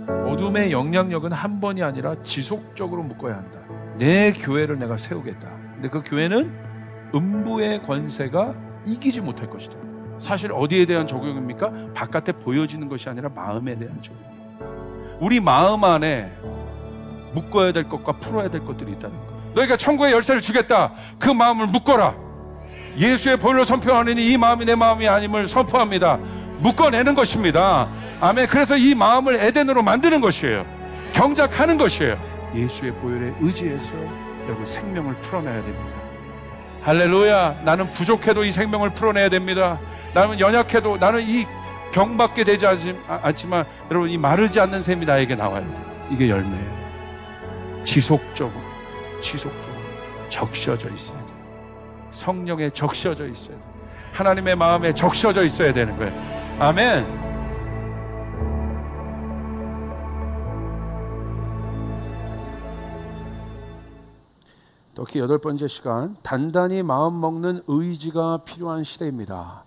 어둠의 영향력은 한 번이 아니라 지속적으로 묶어야 한다. 내 교회를 내가 세우겠다. 근데 그 교회는 음부의 권세가 이기지 못할 것이다. 사실 어디에 대한 적용입니까? 바깥에 보여지는 것이 아니라 마음에 대한 적용입니다. 우리 마음 안에 묶어야 될 것과 풀어야 될 것들이 있다는 거예요. 너희가 천국의 열쇠를 주겠다. 그 마음을 묶어라. 예수의 보혈로 선포하느니 이 마음이 내 마음이 아님을 선포합니다. 묶어내는 것입니다. 아멘. 그래서 이 마음을 에덴으로 만드는 것이에요. 경작하는 것이에요. 예수의 보혈에 의지해서 여러분 생명을 풀어내야 됩니다. 할렐루야. 나는 부족해도 이 생명을 풀어내야 됩니다. 나는 연약해도 나는 이 병밖에 되지 않지만 여러분 이 마르지 않는 샘이 나에게 나와야 돼요. 이게 열매예요. 지속적으로 적셔져 있어야 돼요. 성령에 적셔져 있어야 돼요. 하나님의 마음에 적셔져 있어야 되는 거예요. 아멘. 특히 8번째 시간, 단단히 마음 먹는 의지가 필요한 시대입니다.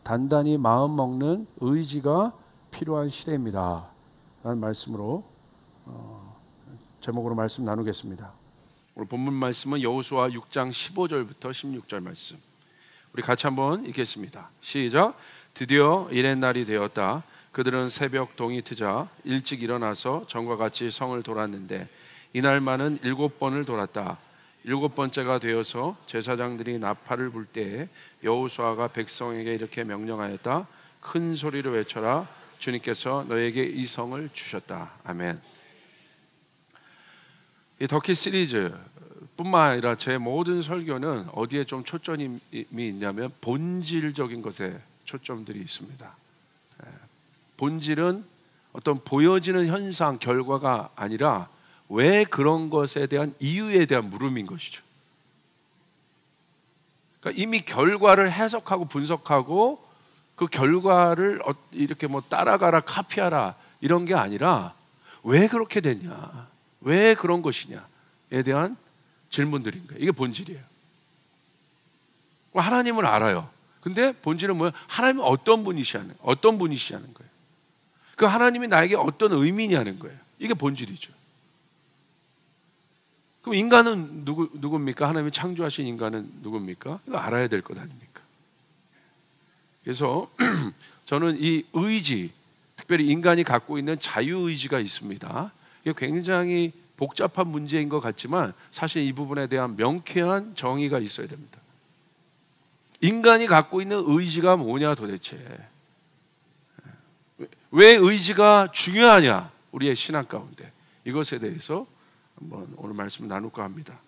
단단히 마음 먹는 의지가 필요한 시대입니다 라는 말씀으로 제목으로 말씀 나누겠습니다. 오늘 본문 말씀은 여호수아 6장 15절부터 16절 말씀. 우리 같이 한번 읽겠습니다. 시작. 드디어 이튿날이 되었다. 그들은 새벽 동이 트자 일찍 일어나서 전과 같이 성을 돌았는데 이날만은 7번을 돌았다. 7번째가 되어서 제사장들이 나팔을 불 때에 여호수아가 백성에게 이렇게 명령하였다. 큰 소리로 외쳐라. 주님께서 너에게 이 성을 주셨다. 아멘. 이 터키 시리즈 뿐만 아니라 제 모든 설교는 어디에 좀 초점이 있냐면 본질적인 것에 초점들이 있습니다. 본질은 어떤 보여지는 현상, 결과가 아니라 왜 그런 것에 대한 이유에 대한 물음인 것이죠. 그러니까 이미 결과를 해석하고 분석하고 그 결과를 이렇게 뭐 따라가라, 카피하라 이런 게 아니라 왜 그렇게 됐냐, 왜 그런 것이냐에 대한 질문들인 거예요. 이게 본질이에요. 하나님을 알아요. 근데 본질은 뭐예요? 하나님은 어떤 분이시냐는 거예요. 그 하나님이 나에게 어떤 의미냐는 거예요. 이게 본질이죠. 그럼 인간은 누굽니까? 하나님이 창조하신 인간은 누굽니까? 이거 알아야 될 것 아닙니까? 그래서 저는 이 의지, 특별히 인간이 갖고 있는 자유의지가 있습니다. 이게 굉장히 복잡한 문제인 것 같지만 사실 이 부분에 대한 명쾌한 정의가 있어야 됩니다. 인간이 갖고 있는 의지가 뭐냐 도대체? 왜 의지가 중요하냐? 우리의 신앙 가운데 이것에 대해서 한번 오늘 말씀 나눌까 합니다.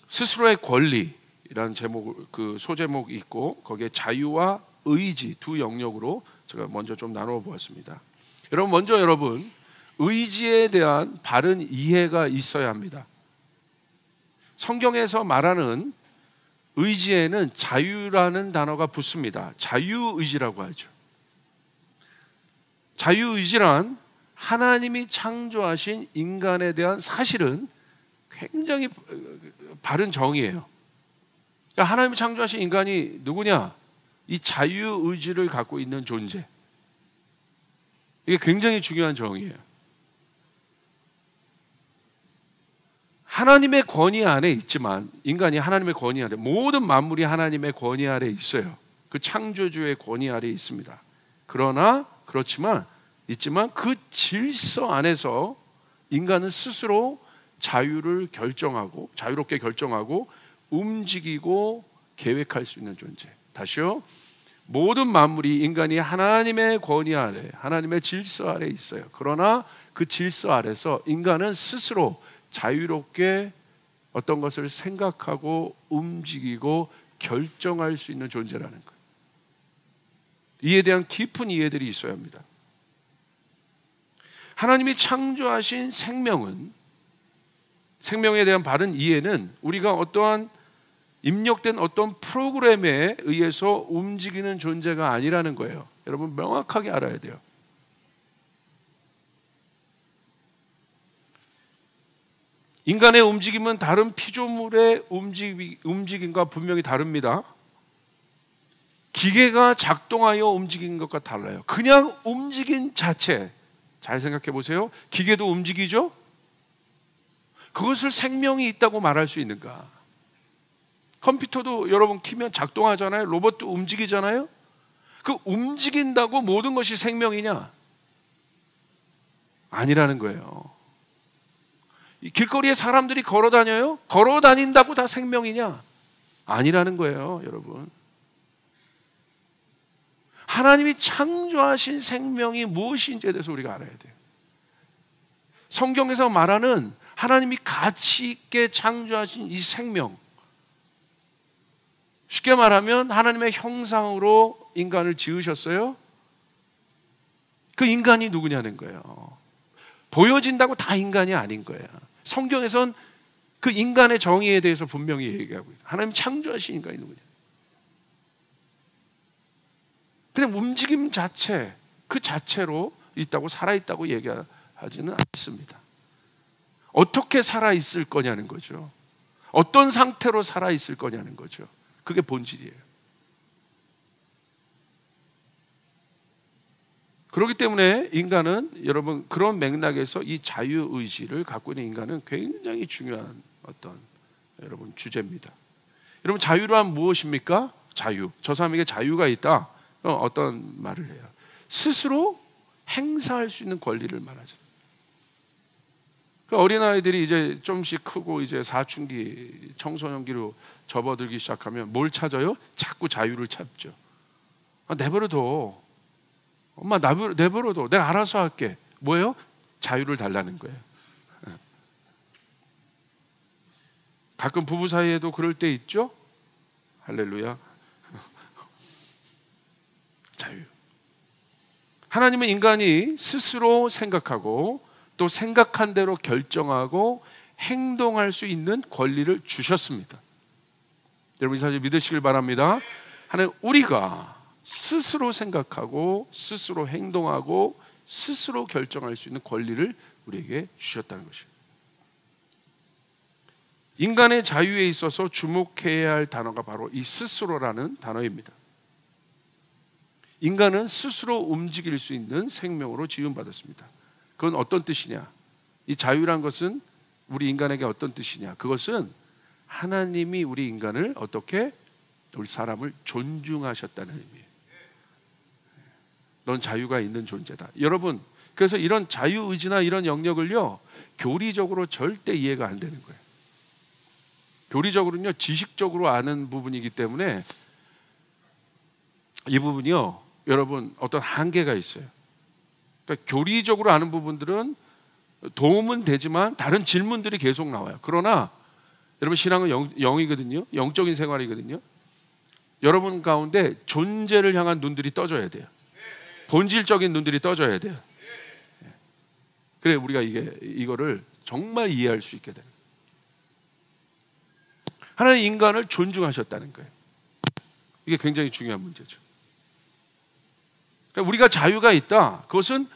스스로의 권리라는 제목, 그 소제목이 있고 거기에 자유와 의지 두 영역으로 제가 먼저 좀 나누어 보았습니다. 여러분 의지에 대한 바른 이해가 있어야 합니다. 성경에서 말하는 의지에는 자유라는 단어가 붙습니다. 자유의지라고 하죠. 자유의지란 하나님이 창조하신 인간에 대한 사실은 굉장히 바른 정의예요. 그러니까 하나님이 창조하신 인간이 누구냐? 이 자유의지를 갖고 있는 존재. 이게 굉장히 중요한 정의예요. 하나님의 권위 안에 있지만 인간이 하나님의 권위 아래, 모든 만물이 하나님의 권위 아래 있어요. 그 창조주의 권위 아래 있습니다. 그렇지만 그 질서 안에서 인간은 스스로 자유롭게 결정하고 움직이고 계획할 수 있는 존재. 다시요. 모든 만물이 인간이 하나님의 권위 아래, 하나님의 질서 아래 있어요. 그러나 그 질서 아래서 인간은 스스로 자유롭게 어떤 것을 생각하고 움직이고 결정할 수 있는 존재라는 거예요. 이에 대한 깊은 이해들이 있어야 합니다. 하나님이 창조하신 생명에 대한 바른 이해는 우리가 어떠한 입력된 어떤 프로그램에 의해서 움직이는 존재가 아니라는 거예요. 여러분 명확하게 알아야 돼요. 인간의 움직임은 다른 피조물의 움직임과 분명히 다릅니다. 기계가 작동하여 움직인 것과 달라요. 그냥 움직인 자체, 잘 생각해 보세요. 기계도 움직이죠? 그것을 생명이 있다고 말할 수 있는가? 컴퓨터도 여러분 키면 작동하잖아요. 로봇도 움직이잖아요. 그 움직인다고 모든 것이 생명이냐? 아니라는 거예요. 이 길거리에 사람들이 걸어 다녀요? 걸어 다닌다고 다 생명이냐? 아니라는 거예요, 여러분. 하나님이 창조하신 생명이 무엇인지에 대해서 우리가 알아야 돼요. 성경에서 말하는 하나님이 가치 있게 창조하신 이 생명, 쉽게 말하면 하나님의 형상으로 인간을 지으셨어요. 그 인간이 누구냐는 거예요. 보여진다고 다 인간이 아닌 거예요. 성경에선 그 인간의 정의에 대해서 분명히 얘기하고 있어요. 하나님 창조하신 인간이 누구냐? 그냥 움직임 자체, 그 자체로 있다고, 살아있다고 얘기하지는 않습니다. 어떻게 살아있을 거냐는 거죠. 어떤 상태로 살아있을 거냐는 거죠. 그게 본질이에요. 그렇기 때문에 인간은, 여러분, 그런 맥락에서 이 자유의지를 갖고 있는 인간은 굉장히 중요한 어떤 여러분 주제입니다. 여러분, 자유란 무엇입니까? 자유. 저 사람에게 자유가 있다. 어떤 말을 해요? 스스로 행사할 수 있는 권리를 말하죠. 어린아이들이 이제 좀씩 크고 이제 사춘기, 청소년기로 접어들기 시작하면 뭘 찾아요? 자꾸 자유를 찾죠. 내버려둬. 엄마 내버려둬. 내가 알아서 할게. 뭐예요? 자유를 달라는 거예요. 가끔 부부 사이에도 그럴 때 있죠? 할렐루야. 자유. 하나님은 인간이 스스로 생각하고 또 생각한 대로 결정하고 행동할 수 있는 권리를 주셨습니다. 여러분, 이 사실 믿으시길 바랍니다. 하나님, 우리가 스스로 생각하고 스스로 행동하고 스스로 결정할 수 있는 권리를 우리에게 주셨다는 것이에요. 인간의 자유에 있어서 주목해야 할 단어가 바로 이 스스로라는 단어입니다. 인간은 스스로 움직일 수 있는 생명으로 지음받았습니다. 그건 어떤 뜻이냐? 이 자유란 것은 우리 인간에게 어떤 뜻이냐? 그것은 하나님이 우리 인간을 어떻게, 우리 사람을 존중하셨다는 의미예요. 넌 자유가 있는 존재다. 여러분, 그래서 이런 자유의지나 이런 영역을요, 교리적으로 절대 이해가 안 되는 거예요. 교리적으로는요, 지식적으로 아는 부분이기 때문에 이 부분이요, 여러분, 어떤 한계가 있어요. 그러니까 교리적으로 아는 부분들은 도움은 되지만 다른 질문들이 계속 나와요. 그러나 여러분, 신앙은 영이거든요. 영적인 생활이거든요. 여러분 가운데 존재를 향한 눈들이 떠져야 돼요. 본질적인 눈들이 떠져야 돼요. 그래 우리가 이거를 정말 이해할 수 있게 되는. 하나님 인간을 존중하셨다는 거예요. 이게 굉장히 중요한 문제죠. 그러니까 우리가 자유가 있다. 그것은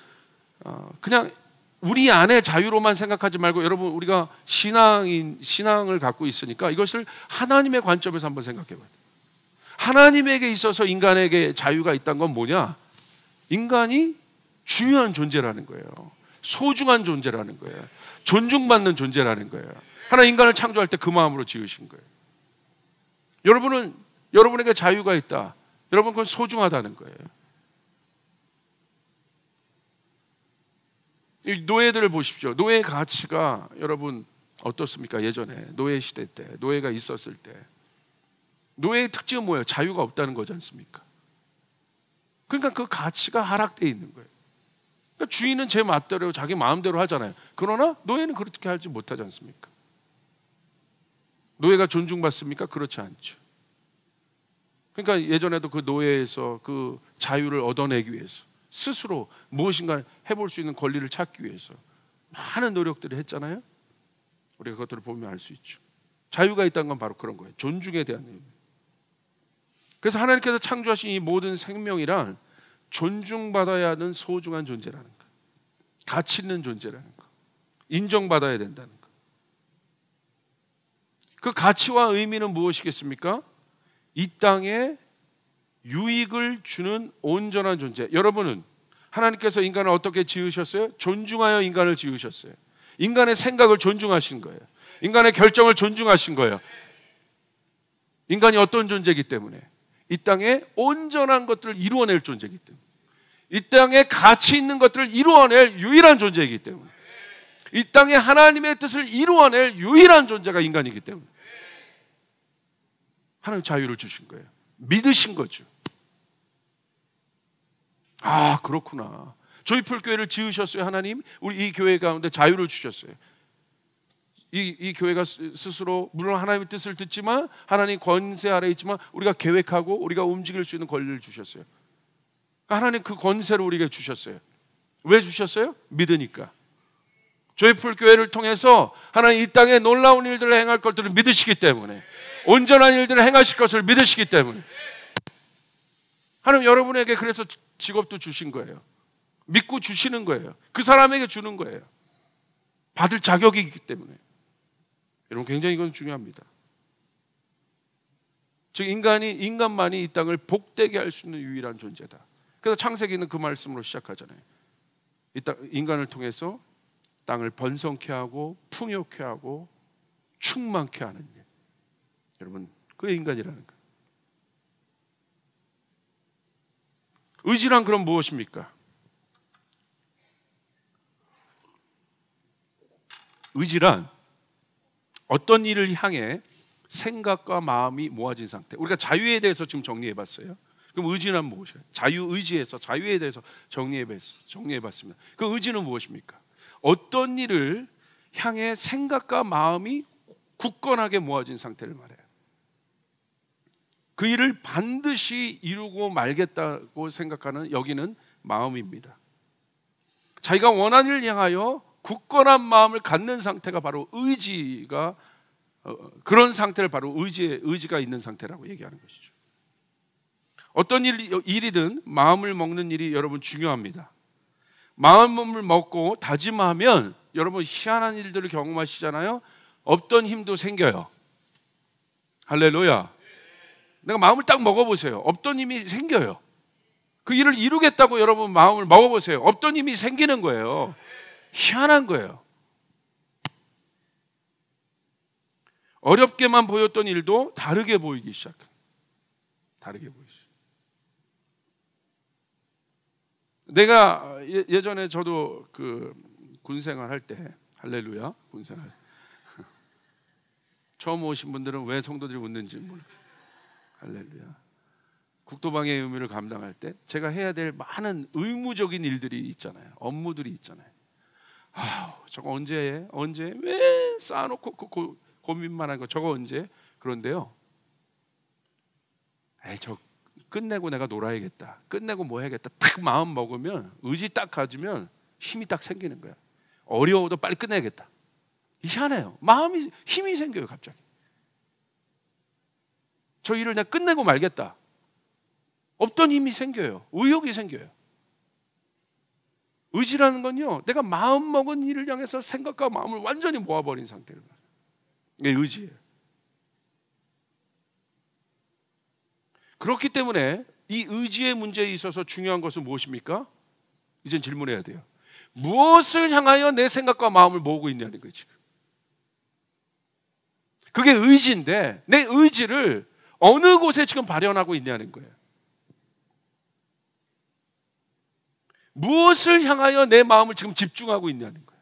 그냥 우리 안에 자유로만 생각하지 말고, 여러분, 우리가 신앙을 갖고 있으니까 이것을 하나님의 관점에서 한번 생각해 봐요. 하나님에게 있어서 인간에게 자유가 있다는 건 뭐냐? 인간이 중요한 존재라는 거예요. 소중한 존재라는 거예요. 존중받는 존재라는 거예요. 하나님 인간을 창조할 때 그 마음으로 지으신 거예요. 여러분에게 자유가 있다. 여러분, 그건 소중하다는 거예요. 이 노예들을 보십시오. 노예의 가치가 여러분 어떻습니까? 예전에 노예 시대 때, 노예가 있었을 때 노예의 특징은 뭐예요? 자유가 없다는 거지 않습니까? 그러니까 그 가치가 하락되어 있는 거예요. 그러니까 주인은 제 맛대로 자기 마음대로 하잖아요. 그러나 노예는 그렇게 하지 못하지 않습니까? 노예가 존중받습니까? 그렇지 않죠. 그러니까 예전에도 그 노예에서 그 자유를 얻어내기 위해서 스스로 무엇인가 해볼 수 있는 권리를 찾기 위해서 많은 노력들을 했잖아요. 우리가 그것들을 보면 알 수 있죠. 자유가 있다는 건 바로 그런 거예요. 존중에 대한 의미. 그래서 하나님께서 창조하신 이 모든 생명이란 존중받아야 하는 소중한 존재라는 거, 가치 있는 존재라는 거, 인정받아야 된다는 거. 그 가치와 의미는 무엇이겠습니까? 이 땅에 유익을 주는 온전한 존재. 여러분은 하나님께서 인간을 어떻게 지으셨어요? 존중하여 인간을 지으셨어요. 인간의 생각을 존중하신 거예요. 인간의 결정을 존중하신 거예요. 인간이 어떤 존재이기 때문에? 이 땅에 온전한 것들을 이루어낼 존재이기 때문에, 이 땅에 가치 있는 것들을 이루어낼 유일한 존재이기 때문에, 이 땅에 하나님의 뜻을 이루어낼 유일한 존재가 인간이기 때문에 하나님 자유를 주신 거예요. 믿으신 거죠. 아, 그렇구나. 조이풀 교회를 지으셨어요. 하나님, 우리 이 교회 가운데 자유를 주셨어요. 이 교회가 스스로 물론 하나님의 뜻을 듣지만, 하나님 권세 아래 있지만 우리가 계획하고 우리가 움직일 수 있는 권리를 주셨어요. 하나님 그 권세를 우리에게 주셨어요. 왜 주셨어요? 믿으니까. 조이풀 교회를 통해서 하나님 이 땅에 놀라운 일들을 행할 것들을 믿으시기 때문에, 온전한 일들을 행하실 것을 믿으시기 때문에 하나님 여러분에게 그래서 직업도 주신 거예요. 믿고 주시는 거예요. 그 사람에게 주는 거예요. 받을 자격이 있기 때문에. 여러분, 굉장히 이건 중요합니다. 즉 인간만이 이 땅을 복되게 할 수 있는 유일한 존재다. 그래서 창세기는 그 말씀으로 시작하잖아요. 인간을 통해서 땅을 번성케 하고 풍요케 하고 충만케 하는 일. 여러분, 그게 인간이라는 거예요. 의지란 그럼 무엇입니까? 의지란 어떤 일을 향해 생각과 마음이 모아진 상태. 우리가 자유에 대해서 지금 정리해봤어요. 그럼 의지는 무엇이에요? 자유의지에서 자유에 대해서 정리해봤습니다. 그 의지는 무엇입니까? 어떤 일을 향해 생각과 마음이 굳건하게 모아진 상태를 말해요. 그 일을 반드시 이루고 말겠다고 생각하는, 여기는 마음입니다. 자기가 원하는 일을 향하여 굳건한 마음을 갖는 상태가 바로 의지가, 그런 상태를 바로 의지가 있는 상태라고 얘기하는 것이죠. 어떤 일이든 마음을 먹는 일이 여러분 중요합니다. 마음을 먹고 다짐하면 여러분 희한한 일들을 경험하시잖아요. 없던 힘도 생겨요. 할렐루야. 내가 마음을 딱 먹어보세요. 없던 힘이 생겨요. 그 일을 이루겠다고 여러분 마음을 먹어보세요. 없던 힘이 생기는 거예요. 희한한 거예요. 어렵게만 보였던 일도 다르게 보이기 시작해요. 다르게 보이죠. 내가 예전에 저도 그 군생활 할 때, 할렐루야, 군생활 처음 오신 분들은 왜 성도들이 웃는지 모르겠어요. 할렐루야. 국토방해 의무를 감당할 때 제가 해야 될 많은 의무적인 일들이 있잖아요. 업무들이 있잖아요. 저거 언제 왜 쌓아놓고 고민만 한 거, 저거 언제? 그런데요, 저 끝내고 내가 놀아야겠다, 끝내고 뭐 해야겠다 딱 마음 먹으면, 의지 딱 가지면 힘이 딱 생기는 거야. 어려워도 빨리 끝내야겠다. 희한해요. 마음이, 힘이 생겨요. 갑자기 저 일을 내가 끝내고 말겠다. 없던 힘이 생겨요. 의욕이 생겨요. 의지라는 건요, 내가 마음 먹은 일을 향해서 생각과 마음을 완전히 모아버린 상태를 말해요. 이게 의지예요. 그렇기 때문에 이 의지의 문제에 있어서 중요한 것은 무엇입니까? 이젠 질문해야 돼요. 무엇을 향하여 내 생각과 마음을 모으고 있냐는 거예요. 지금 그게 의지인데, 내 의지를 어느 곳에 지금 발현하고 있냐는 거예요. 무엇을 향하여 내 마음을 지금 집중하고 있냐는 거예요.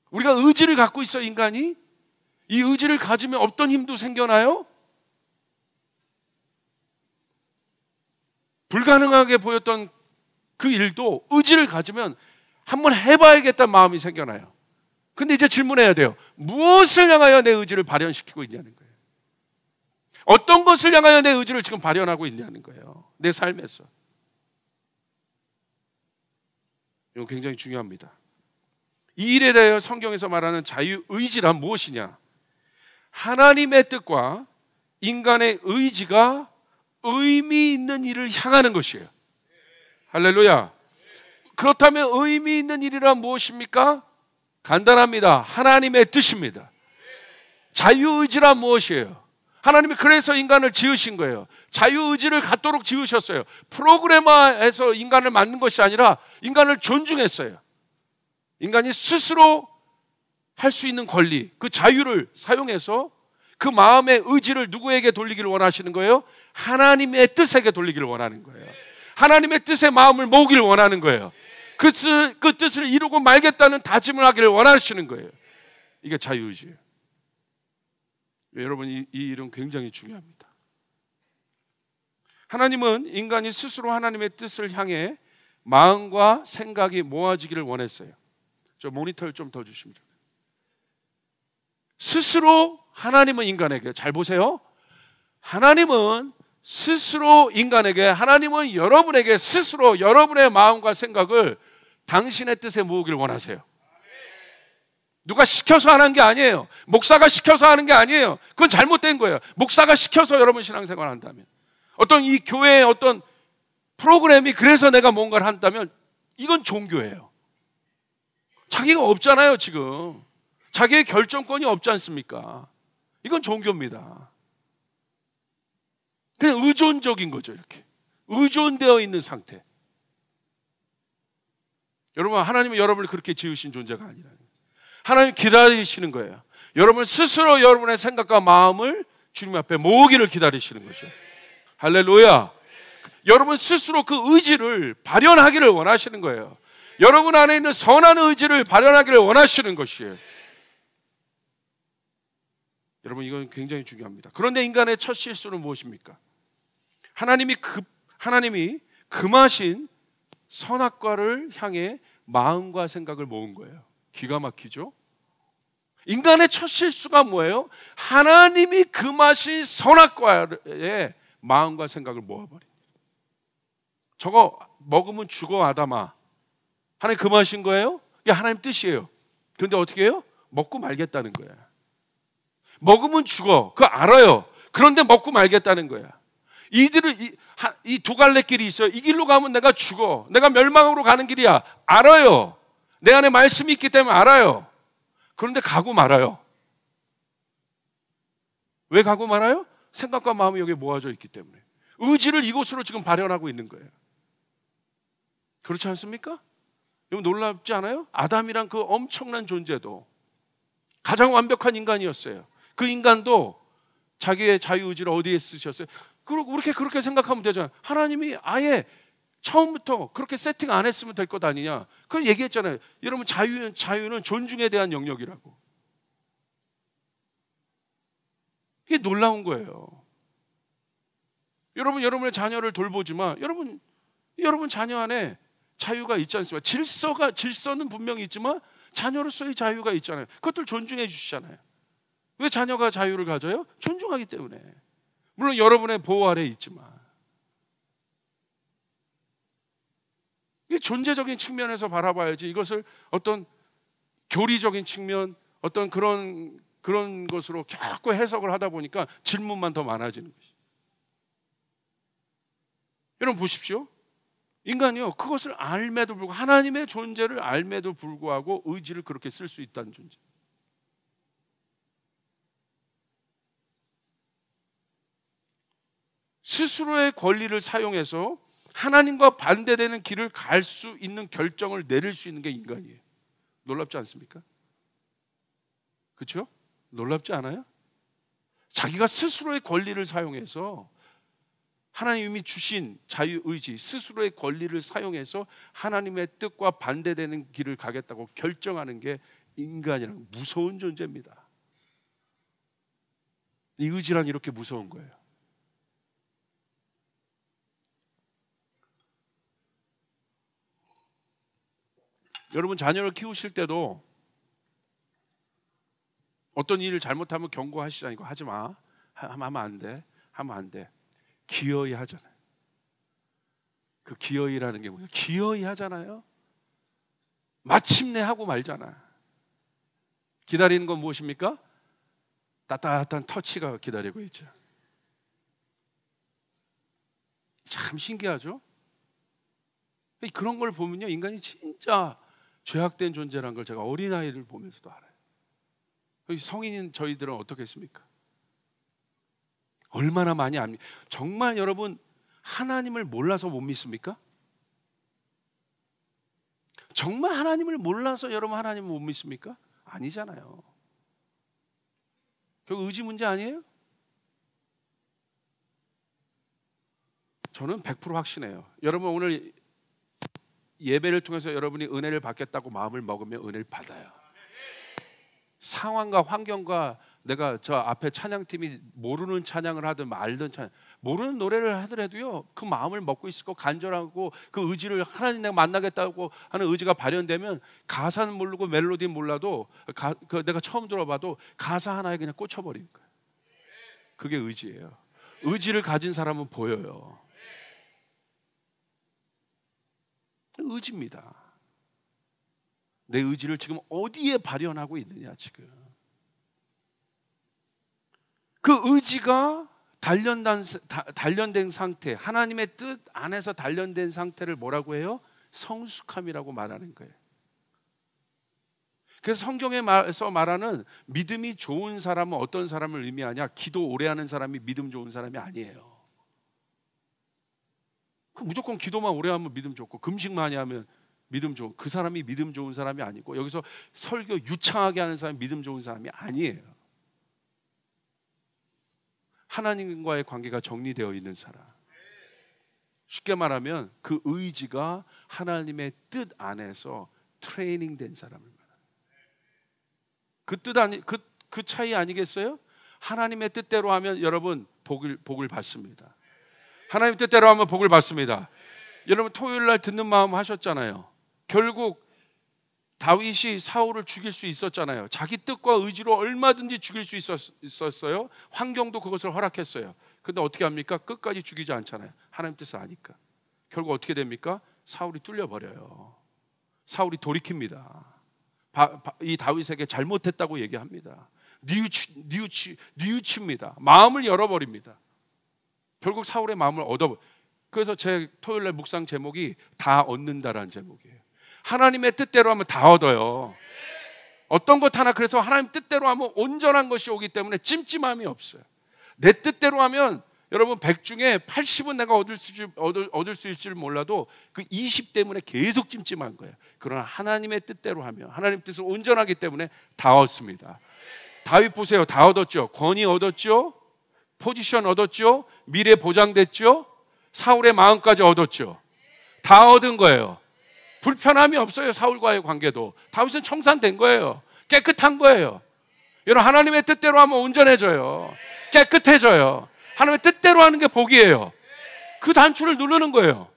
우리가 의지를 갖고 있어, 인간이. 이 의지를 가지면 어떤 힘도 생겨나요? 불가능하게 보였던 그 일도 의지를 가지면 한번 해봐야겠다는 마음이 생겨나요. 근데 이제 질문해야 돼요. 무엇을 향하여 내 의지를 발현시키고 있냐는 거예요. 어떤 것을 향하여 내 의지를 지금 발현하고 있냐는 거예요. 내 삶에서. 이거 굉장히 중요합니다. 이 일에 대하여 성경에서 말하는 자유의지란 무엇이냐? 하나님의 뜻과 인간의 의지가 의미 있는 일을 향하는 것이에요. 할렐루야. 그렇다면 의미 있는 일이란 무엇입니까? 간단합니다. 하나님의 뜻입니다. 자유의지란 무엇이에요? 하나님이 그래서 인간을 지으신 거예요. 자유의지를 갖도록 지으셨어요. 프로그래머에서 인간을 만든 것이 아니라 인간을 존중했어요. 인간이 스스로 할 수 있는 권리, 그 자유를 사용해서 그 마음의 의지를 누구에게 돌리기를 원하시는 거예요? 하나님의 뜻에게 돌리기를 원하는 거예요. 하나님의 뜻에 마음을 모으기를 원하는 거예요. 그 뜻을 이루고 말겠다는 다짐을 하기를 원하시는 거예요. 이게 자유의지예요. 여러분, 이 일은 굉장히 중요합니다. 하나님은 인간이 스스로 하나님의 뜻을 향해 마음과 생각이 모아지기를 원했어요. 저 모니터를 좀 더 주시면 돼요. 스스로 하나님은 인간에게, 잘 보세요. 하나님은 스스로 인간에게, 하나님은 여러분에게 스스로 여러분의 마음과 생각을 당신의 뜻에 모으기를 원하세요. 누가 시켜서 하는 게 아니에요. 목사가 시켜서 하는 게 아니에요. 그건 잘못된 거예요. 목사가 시켜서 여러분 신앙생활을 한다면, 어떤 이 교회의 어떤 프로그램이 그래서 내가 뭔가를 한다면 이건 종교예요. 자기가 없잖아요. 지금 자기의 결정권이 없지 않습니까? 이건 종교입니다. 그냥 의존적인 거죠. 이렇게 의존되어 있는 상태. 여러분, 하나님은 여러분을 그렇게 지으신 존재가 아니라 하나님 기다리시는 거예요. 여러분 스스로 여러분의 생각과 마음을 주님 앞에 모으기를 기다리시는 거죠. 할렐루야. 여러분 스스로 그 의지를 발현하기를 원하시는 거예요. 여러분 안에 있는 선한 의지를 발현하기를 원하시는 것이에요. 여러분, 이건 굉장히 중요합니다. 그런데 인간의 첫 실수는 무엇입니까? 하나님이 금하신 선악과를 향해 마음과 생각을 모은 거예요. 기가 막히죠? 인간의 첫 실수가 뭐예요? 하나님이 금하신 선악과에 마음과 생각을 모아버린. 저거 먹으면 죽어, 아담아. 하나님 금하신 거예요? 이게 하나님 뜻이에요. 그런데 어떻게 해요? 먹고 말겠다는 거야. 먹으면 죽어, 그거 알아요. 그런데 먹고 말겠다는 거야. 이들은 이 두 갈래 길이 있어요. 이 길로 가면 내가 죽어, 내가 멸망으로 가는 길이야, 알아요. 내 안에 말씀이 있기 때문에 알아요. 그런데 가고 말아요. 왜 가고 말아요? 생각과 마음이 여기에 모아져 있기 때문에. 의지를 이곳으로 지금 발현하고 있는 거예요. 그렇지 않습니까? 여러분, 놀랍지 않아요? 아담이란 그 엄청난 존재도 가장 완벽한 인간이었어요. 그 인간도 자기의 자유의지를 어디에 쓰셨어요? 그렇게 생각하면 되잖아요. 하나님이 아예 처음부터 그렇게 세팅 안 했으면 될 것 아니냐. 그걸 얘기했잖아요. 여러분, 자유는 존중에 대한 영역이라고. 이게 놀라운 거예요. 여러분, 여러분의 자녀를 돌보지만 여러분 자녀 안에 자유가 있지 않습니까? 질서는 분명히 있지만 자녀로서의 자유가 있잖아요. 그것들 존중해 주시잖아요. 왜 자녀가 자유를 가져요? 존중하기 때문에. 물론 여러분의 보호 아래에 있지만. 이게 존재적인 측면에서 바라봐야지, 이것을 어떤 교리적인 측면, 어떤 그런 것으로 자꾸 해석을 하다 보니까 질문만 더 많아지는 것이. 여러분 보십시오. 인간이요, 그것을 알매도 불구하고, 하나님의 존재를 알매도 불구하고 의지를 그렇게 쓸 수 있다는 존재. 스스로의 권리를 사용해서 하나님과 반대되는 길을 갈 수 있는 결정을 내릴 수 있는 게 인간이에요. 놀랍지 않습니까? 그렇죠? 놀랍지 않아요? 자기가 스스로의 권리를 사용해서 하나님이 주신 자유의지, 스스로의 권리를 사용해서 하나님의 뜻과 반대되는 길을 가겠다고 결정하는 게 인간이란 무서운 존재입니다. 이 의지란 이렇게 무서운 거예요. 여러분, 자녀를 키우실 때도 어떤 일을 잘못하면 경고하시잖아요. 이거 하지 마. 하면 안 돼. 하면 안 돼. 기어이 하잖아요. 그 기어이라는 게 뭐예요? 기어이 하잖아요. 마침내 하고 말잖아. 기다리는 건 무엇입니까? 따뜻한 터치가 기다리고 있죠. 참 신기하죠? 그런 걸 보면요, 인간이 진짜 죄악된 존재라는 걸 제가 어린아이를 보면서도 알아요. 성인인 저희들은 어떻겠습니까? 얼마나 많이 압니까? 정말 여러분 하나님을 몰라서 못 믿습니까? 정말 하나님을 몰라서 여러분 하나님을 못 믿습니까? 아니잖아요. 결국 의지 문제 아니에요? 저는 100% 확신해요. 여러분 오늘 예배를 통해서 여러분이 은혜를 받겠다고 마음을 먹으면 은혜를 받아요. 상황과 환경과 내가 저 앞에 찬양팀이 모르는 찬양을 하든 알든 찬양, 모르는 노래를 하더라도요 그 마음을 먹고 있고 간절하고 그 의지를 하나님 내가 만나겠다고 하는 의지가 발현되면 가사는 모르고 멜로디는 몰라도 내가 처음 들어봐도 가사 하나에 그냥 꽂혀버리는 거예요. 그게 의지예요. 의지를 가진 사람은 보여요. 의지입니다. 내 의지를 지금 어디에 발현하고 있느냐. 지금 그 의지가 단련된 상태, 하나님의 뜻 안에서 단련된 상태를 뭐라고 해요? 성숙함이라고 말하는 거예요. 그래서 성경에서 말하는 믿음이 좋은 사람은 어떤 사람을 의미하냐? 기도 오래 하는 사람이 믿음 좋은 사람이 아니에요. 무조건 기도만 오래 하면 믿음 좋고 금식 많이 하면 믿음 좋은, 그 사람이 믿음 좋은 사람이 아니고, 여기서 설교 유창하게 하는 사람이 믿음 좋은 사람이 아니에요. 하나님과의 관계가 정리되어 있는 사람, 쉽게 말하면 그 의지가 하나님의 뜻 안에서 트레이닝된 사람을 말합니다. 그 뜻 아니, 그 차이 아니겠어요? 하나님의 뜻대로 하면 여러분 복을 받습니다. 하나님 뜻대로 하면 복을 받습니다. 여러분 토요일 날 듣는 마음 하셨잖아요. 결국 다윗이 사울을 죽일 수 있었잖아요. 자기 뜻과 의지로 얼마든지 죽일 수 있었어요. 환경도 그것을 허락했어요. 근데 어떻게 합니까? 끝까지 죽이지 않잖아요. 하나님 뜻을 아니까. 결국 어떻게 됩니까? 사울이 뚫려버려요. 사울이 돌이킵니다. 이 다윗에게 잘못했다고 얘기합니다. 뉘우칩니다. 마음을 열어버립니다. 결국 사울의 마음을 그래서 제 토요일날 묵상 제목이 다 얻는다라는 제목이에요. 하나님의 뜻대로 하면 다 얻어요. 어떤 것 하나, 그래서 하나님 뜻대로 하면 온전한 것이 오기 때문에 찜찜함이 없어요. 내 뜻대로 하면 여러분 100 중에 80은 내가 얻을 수 있을지 몰라도 그 20 때문에 계속 찜찜한 거예요. 그러나 하나님의 뜻대로 하면, 하나님 뜻은 온전하기 때문에 다 얻습니다. 다윗 보세요. 다 얻었죠. 권위 얻었죠. 포지션 얻었죠. 미래 보장됐죠. 사울의 마음까지 얻었죠. 다 얻은 거예요. 불편함이 없어요. 사울과의 관계도. 다윗은 청산된 거예요. 깨끗한 거예요. 여러분 하나님의 뜻대로 하면 온전해져요. 깨끗해져요. 하나님의 뜻대로 하는 게 복이에요. 그 단추를 누르는 거예요.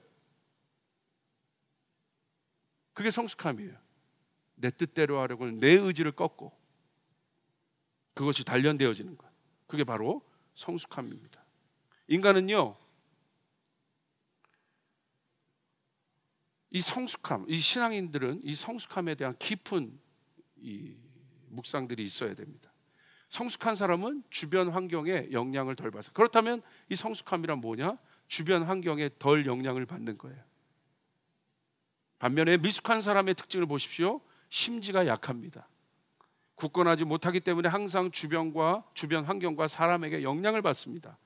그게 성숙함이에요. 내 뜻대로 하려고는 내 의지를 꺾고 그것이 단련되어지는 것. 그게 바로 성숙함입니다. 인간은요, 이 성숙함, 이 신앙인들은 이 성숙함에 대한 깊은 이 묵상들이 있어야 됩니다. 성숙한 사람은 주변 환경에 영향을 덜 받아요. 그렇다면 이 성숙함이란 뭐냐? 주변 환경에 덜 영향을 받는 거예요. 반면에 미숙한 사람의 특징을 보십시오. 심지가 약합니다. 굳건하지 못하기 때문에 항상 주변 환경과 사람에게 영향을 받습니다.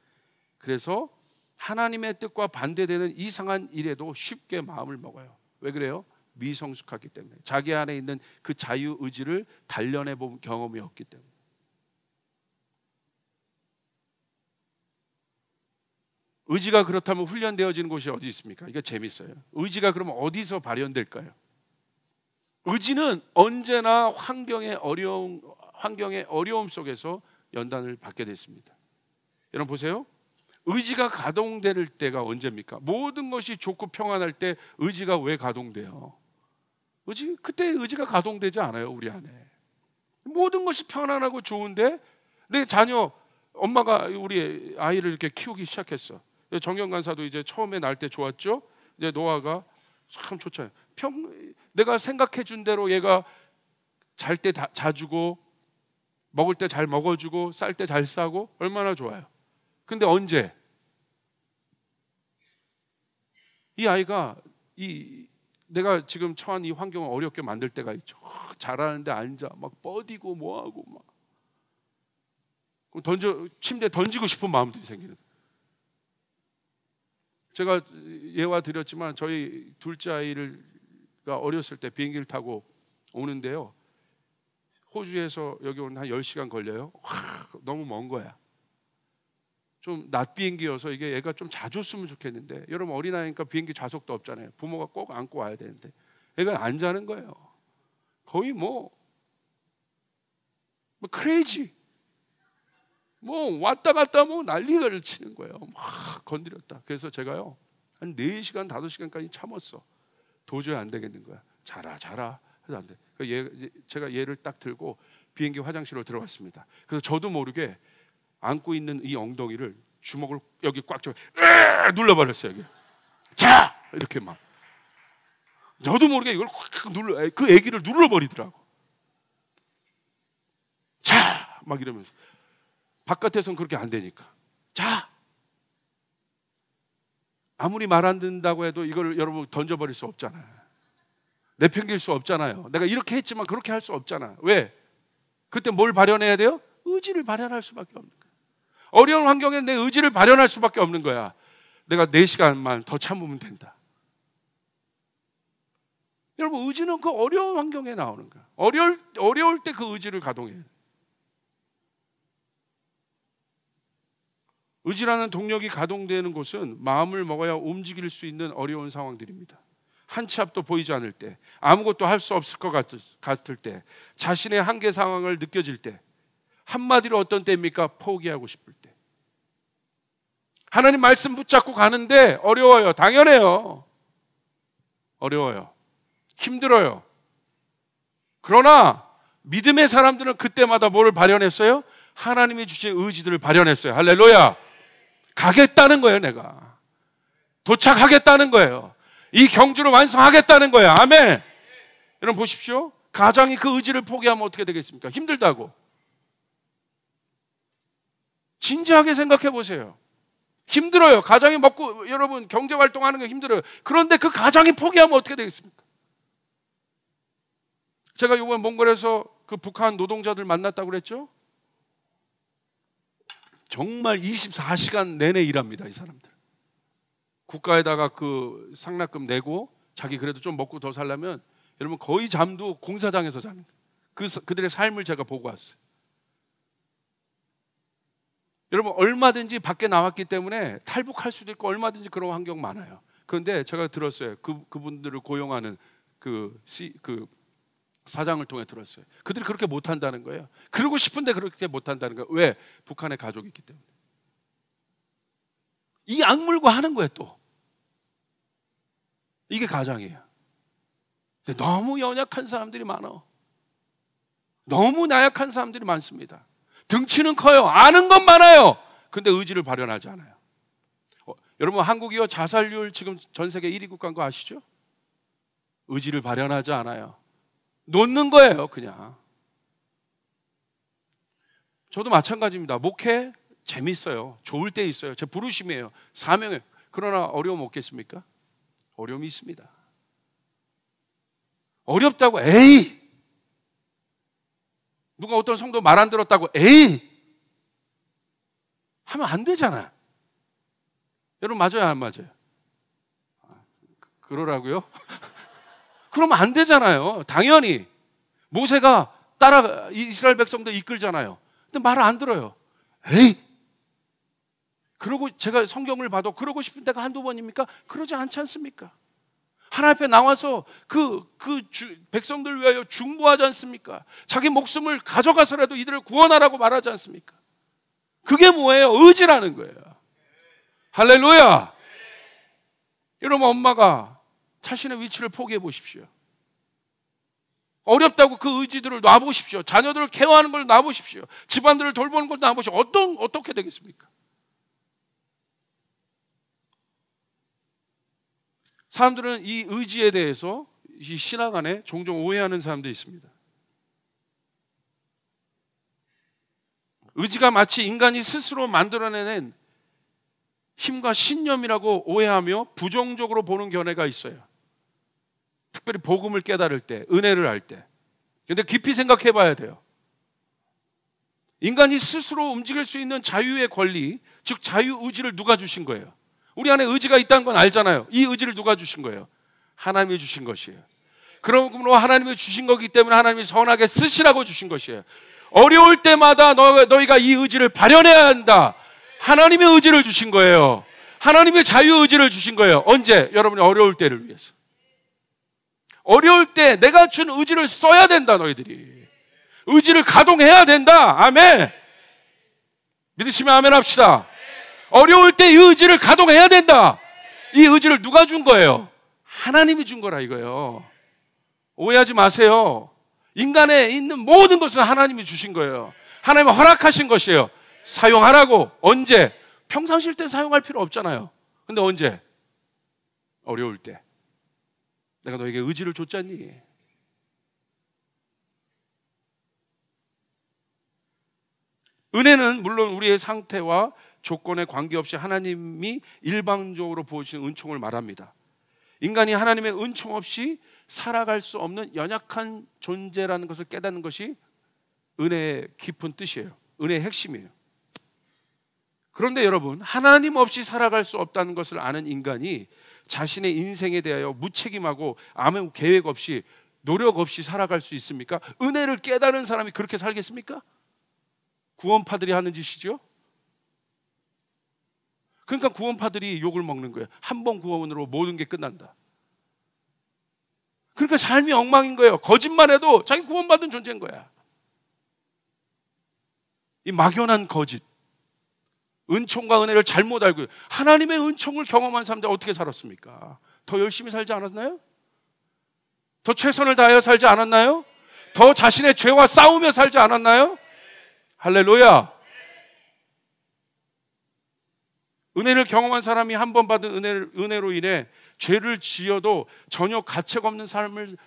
그래서 하나님의 뜻과 반대되는 이상한 일에도 쉽게 마음을 먹어요. 왜 그래요? 미성숙하기 때문에. 자기 안에 있는 그 자유의지를 단련해 본 경험이 없기 때문에. 의지가 그렇다면 훈련되어지는 곳이 어디 있습니까? 이게 재밌어요. 의지가 그러면 어디서 발현될까요? 의지는 언제나 환경의 어려움 속에서 연단을 받게 됐습니다. 여러분 보세요. 의지가 가동될 때가 언제입니까? 모든 것이 좋고 평안할 때 의지가 왜 가동돼요? 그때 의지가 가동되지 않아요. 우리 안에 모든 것이 편안하고 좋은데 내 자녀, 엄마가 우리 아이를 이렇게 키우기 시작했어. 정경 간사도 이제 처음에 날 때 좋았죠. 이제 노아가 참 좋잖아요. 내가 생각해 준 대로 얘가 잘 때 자주고 먹을 때 잘 먹어주고 쌀 때 잘 싸고 얼마나 좋아요. 근데 언제 이 아이가 내가 지금 처한 이 환경을 어렵게 만들 때가 있죠. 잘하는데 앉아 막 뻗이고 뭐하고 막. 침대에 던지고 싶은 마음들이 생기는. 제가 예화 드렸지만 저희 둘째 아이가 어렸을 때 비행기를 타고 오는데요, 호주에서 여기 오는 한 10시간 걸려요. 너무 먼 거야. 좀 낮 비행기여서 이게 애가 좀 자주 쓰면 좋겠는데, 여러분 어린아이니까 비행기 좌석도 없잖아요. 부모가 꼭 안고 와야 되는데 애가 안 자는 거예요. 거의 뭐 크레이지, 뭐 왔다 갔다 뭐 난리를 치는 거예요. 막 건드렸다. 그래서 제가요 한 4시간 5시간까지 참았어. 도저히 안 되겠는 거야. 자라 해도 안 돼. 제가 얘를 딱 들고 비행기 화장실로 들어갔습니다. 그래서 저도 모르게 안고 있는 이 엉덩이를 주먹을 여기 꽉 쥐고 눌러버렸어요. 여기. 자! 이렇게 막. 저도 모르게 이걸 확 눌러, 그 애기를 눌러버리더라고. 자! 막 이러면서. 바깥에서는 그렇게 안 되니까. 자! 아무리 말 안 듣는다고 해도 이걸 여러분 던져버릴 수 없잖아요. 내팽길 수 없잖아요. 내가 이렇게 했지만 그렇게 할 수 없잖아. 왜? 그때 뭘 발현해야 돼요? 의지를 발현할 수밖에 없는 거야. 어려운 환경에 내 의지를 발현할 수밖에 없는 거야. 내가 4시간만 더 참으면 된다. 여러분, 의지는 그 어려운 환경에 나오는 거야. 어려울 때 그 의지를 가동해. 의지라는 동력이 가동되는 곳은 마음을 먹어야 움직일 수 있는 어려운 상황들입니다. 한 치 앞도 보이지 않을 때, 아무것도 할 수 없을 것 같을 때, 자신의 한계 상황을 느껴질 때, 한마디로 어떤 때입니까? 포기하고 싶을 때. 하나님 말씀 붙잡고 가는데 어려워요. 당연해요. 어려워요. 힘들어요. 그러나 믿음의 사람들은 그때마다 뭐를 발현했어요? 하나님이 주신 의지들을 발현했어요. 할렐루야. 가겠다는 거예요. 내가 도착하겠다는 거예요. 이 경주를 완성하겠다는 거예요. 아멘. 여러분 보십시오. 가장이 그 의지를 포기하면 어떻게 되겠습니까? 힘들다고. 진지하게 생각해 보세요. 힘들어요. 가장이 먹고, 여러분 경제활동하는 게 힘들어요. 그런데 그 가장이 포기하면 어떻게 되겠습니까? 제가 이번 몽골에서 그 북한 노동자들 만났다고 그랬죠? 정말 24시간 내내 일합니다. 이 사람들. 국가에다가 그 상납금 내고 자기 그래도 좀 먹고 더 살려면 여러분 거의 잠도 공사장에서 자는 거예요. 그들의 삶을 제가 보고 왔어요. 여러분 얼마든지 밖에 나왔기 때문에 탈북할 수도 있고 얼마든지 그런 환경 많아요. 그런데 제가 들었어요. 그분들을 고용하는 그 사장을 통해 들었어요. 그들이 그렇게 못한다는 거예요. 그러고 싶은데 그렇게 못한다는 거예요. 왜? 북한에 가족이 있기 때문에. 이 악물고 하는 거예요. 또 이게 가장이에요. 근데 너무 연약한 사람들이 많아. 너무 나약한 사람들이 많습니다. 등치는 커요. 아는 건 많아요. 근데 의지를 발현하지 않아요. 여러분 한국이요 자살률 지금 전 세계 1위 국가인 거 아시죠? 의지를 발현하지 않아요. 놓는 거예요. 그냥. 저도 마찬가지입니다. 목회 재밌어요. 좋을 때 있어요. 제 부르심이에요. 사명이에요. 그러나 어려움 없겠습니까? 어려움이 있습니다. 어렵다고 에이, 누가 어떤 성도 말 안 들었다고 에이 하면 안 되잖아. 여러분 맞아요 안 맞아요? 그러라고요? 그러면 안 되잖아요. 당연히 모세가 따라 이스라엘 백성들 이끌잖아요. 근데 말을 안 들어요. 에이, 그러고 제가 성경을 봐도 그러고 싶은 때가 한두 번입니까? 그러지 않지 않습니까? 하나님 앞에 나와서 백성들 위하여 중보하지 않습니까? 자기 목숨을 가져가서라도 이들을 구원하라고 말하지 않습니까? 그게 뭐예요? 의지라는 거예요. 할렐루야. 여러분 엄마가 자신의 위치를 포기해 보십시오. 어렵다고 그 의지들을 놔보십시오. 자녀들을 케어하는 걸 놔보십시오. 집안들을 돌보는 걸 놔보십시오. 어떻게 되겠습니까? 사람들은 이 의지에 대해서 이 신앙 안에 종종 오해하는 사람들이 있습니다. 의지가 마치 인간이 스스로 만들어내는 힘과 신념이라고 오해하며 부정적으로 보는 견해가 있어요. 특별히 복음을 깨달을 때, 은혜를 할 때. 근데 깊이 생각해 봐야 돼요. 인간이 스스로 움직일 수 있는 자유의 권리, 즉 자유의지를 누가 주신 거예요? 우리 안에 의지가 있다는 건 알잖아요. 이 의지를 누가 주신 거예요? 하나님이 주신 것이에요. 그러므로 하나님이 주신 거기 때문에 하나님이 선하게 쓰시라고 주신 것이에요. 어려울 때마다 너희가 이 의지를 발현해야 한다. 하나님의 의지를 주신 거예요. 하나님의 자유의지를 주신 거예요. 언제? 여러분이 어려울 때를 위해서. 어려울 때 내가 준 의지를 써야 된다. 너희들이 의지를 가동해야 된다. 아멘. 믿으시면 아멘 합시다. 어려울 때 이 의지를 가동해야 된다. 이 의지를 누가 준 거예요? 하나님이 준 거라 이거예요. 오해하지 마세요. 인간에 있는 모든 것은 하나님이 주신 거예요. 하나님이 허락하신 것이에요. 사용하라고. 언제? 평상시일 때 사용할 필요 없잖아요. 근데 언제? 어려울 때. 내가 너에게 의지를 줬잖니. 은혜는 물론 우리의 상태와 조건에 관계없이 하나님이 일방적으로 부어주신 은총을 말합니다. 인간이 하나님의 은총 없이 살아갈 수 없는 연약한 존재라는 것을 깨닫는 것이 은혜의 깊은 뜻이에요. 은혜의 핵심이에요. 그런데 여러분, 하나님 없이 살아갈 수 없다는 것을 아는 인간이 자신의 인생에 대하여 무책임하고 아무 계획 없이 노력 없이 살아갈 수 있습니까? 은혜를 깨달은 사람이 그렇게 살겠습니까? 구원파들이 하는 짓이죠. 그러니까 구원파들이 욕을 먹는 거예요. 한 번 구원으로 모든 게 끝난다. 그러니까 삶이 엉망인 거예요. 거짓말해도 자기 구원받은 존재인 거야. 이 막연한 거짓, 은총과 은혜를 잘못 알고 하나님의 은총을 경험한 사람들 어떻게 살았습니까? 더 열심히 살지 않았나요? 더 최선을 다하여 살지 않았나요? 더 자신의 죄와 싸우며 살지 않았나요? 할렐루야. 은혜를 경험한 사람이 한 번 받은 은혜로 인해 죄를 지어도 전혀 가책 없는 삶을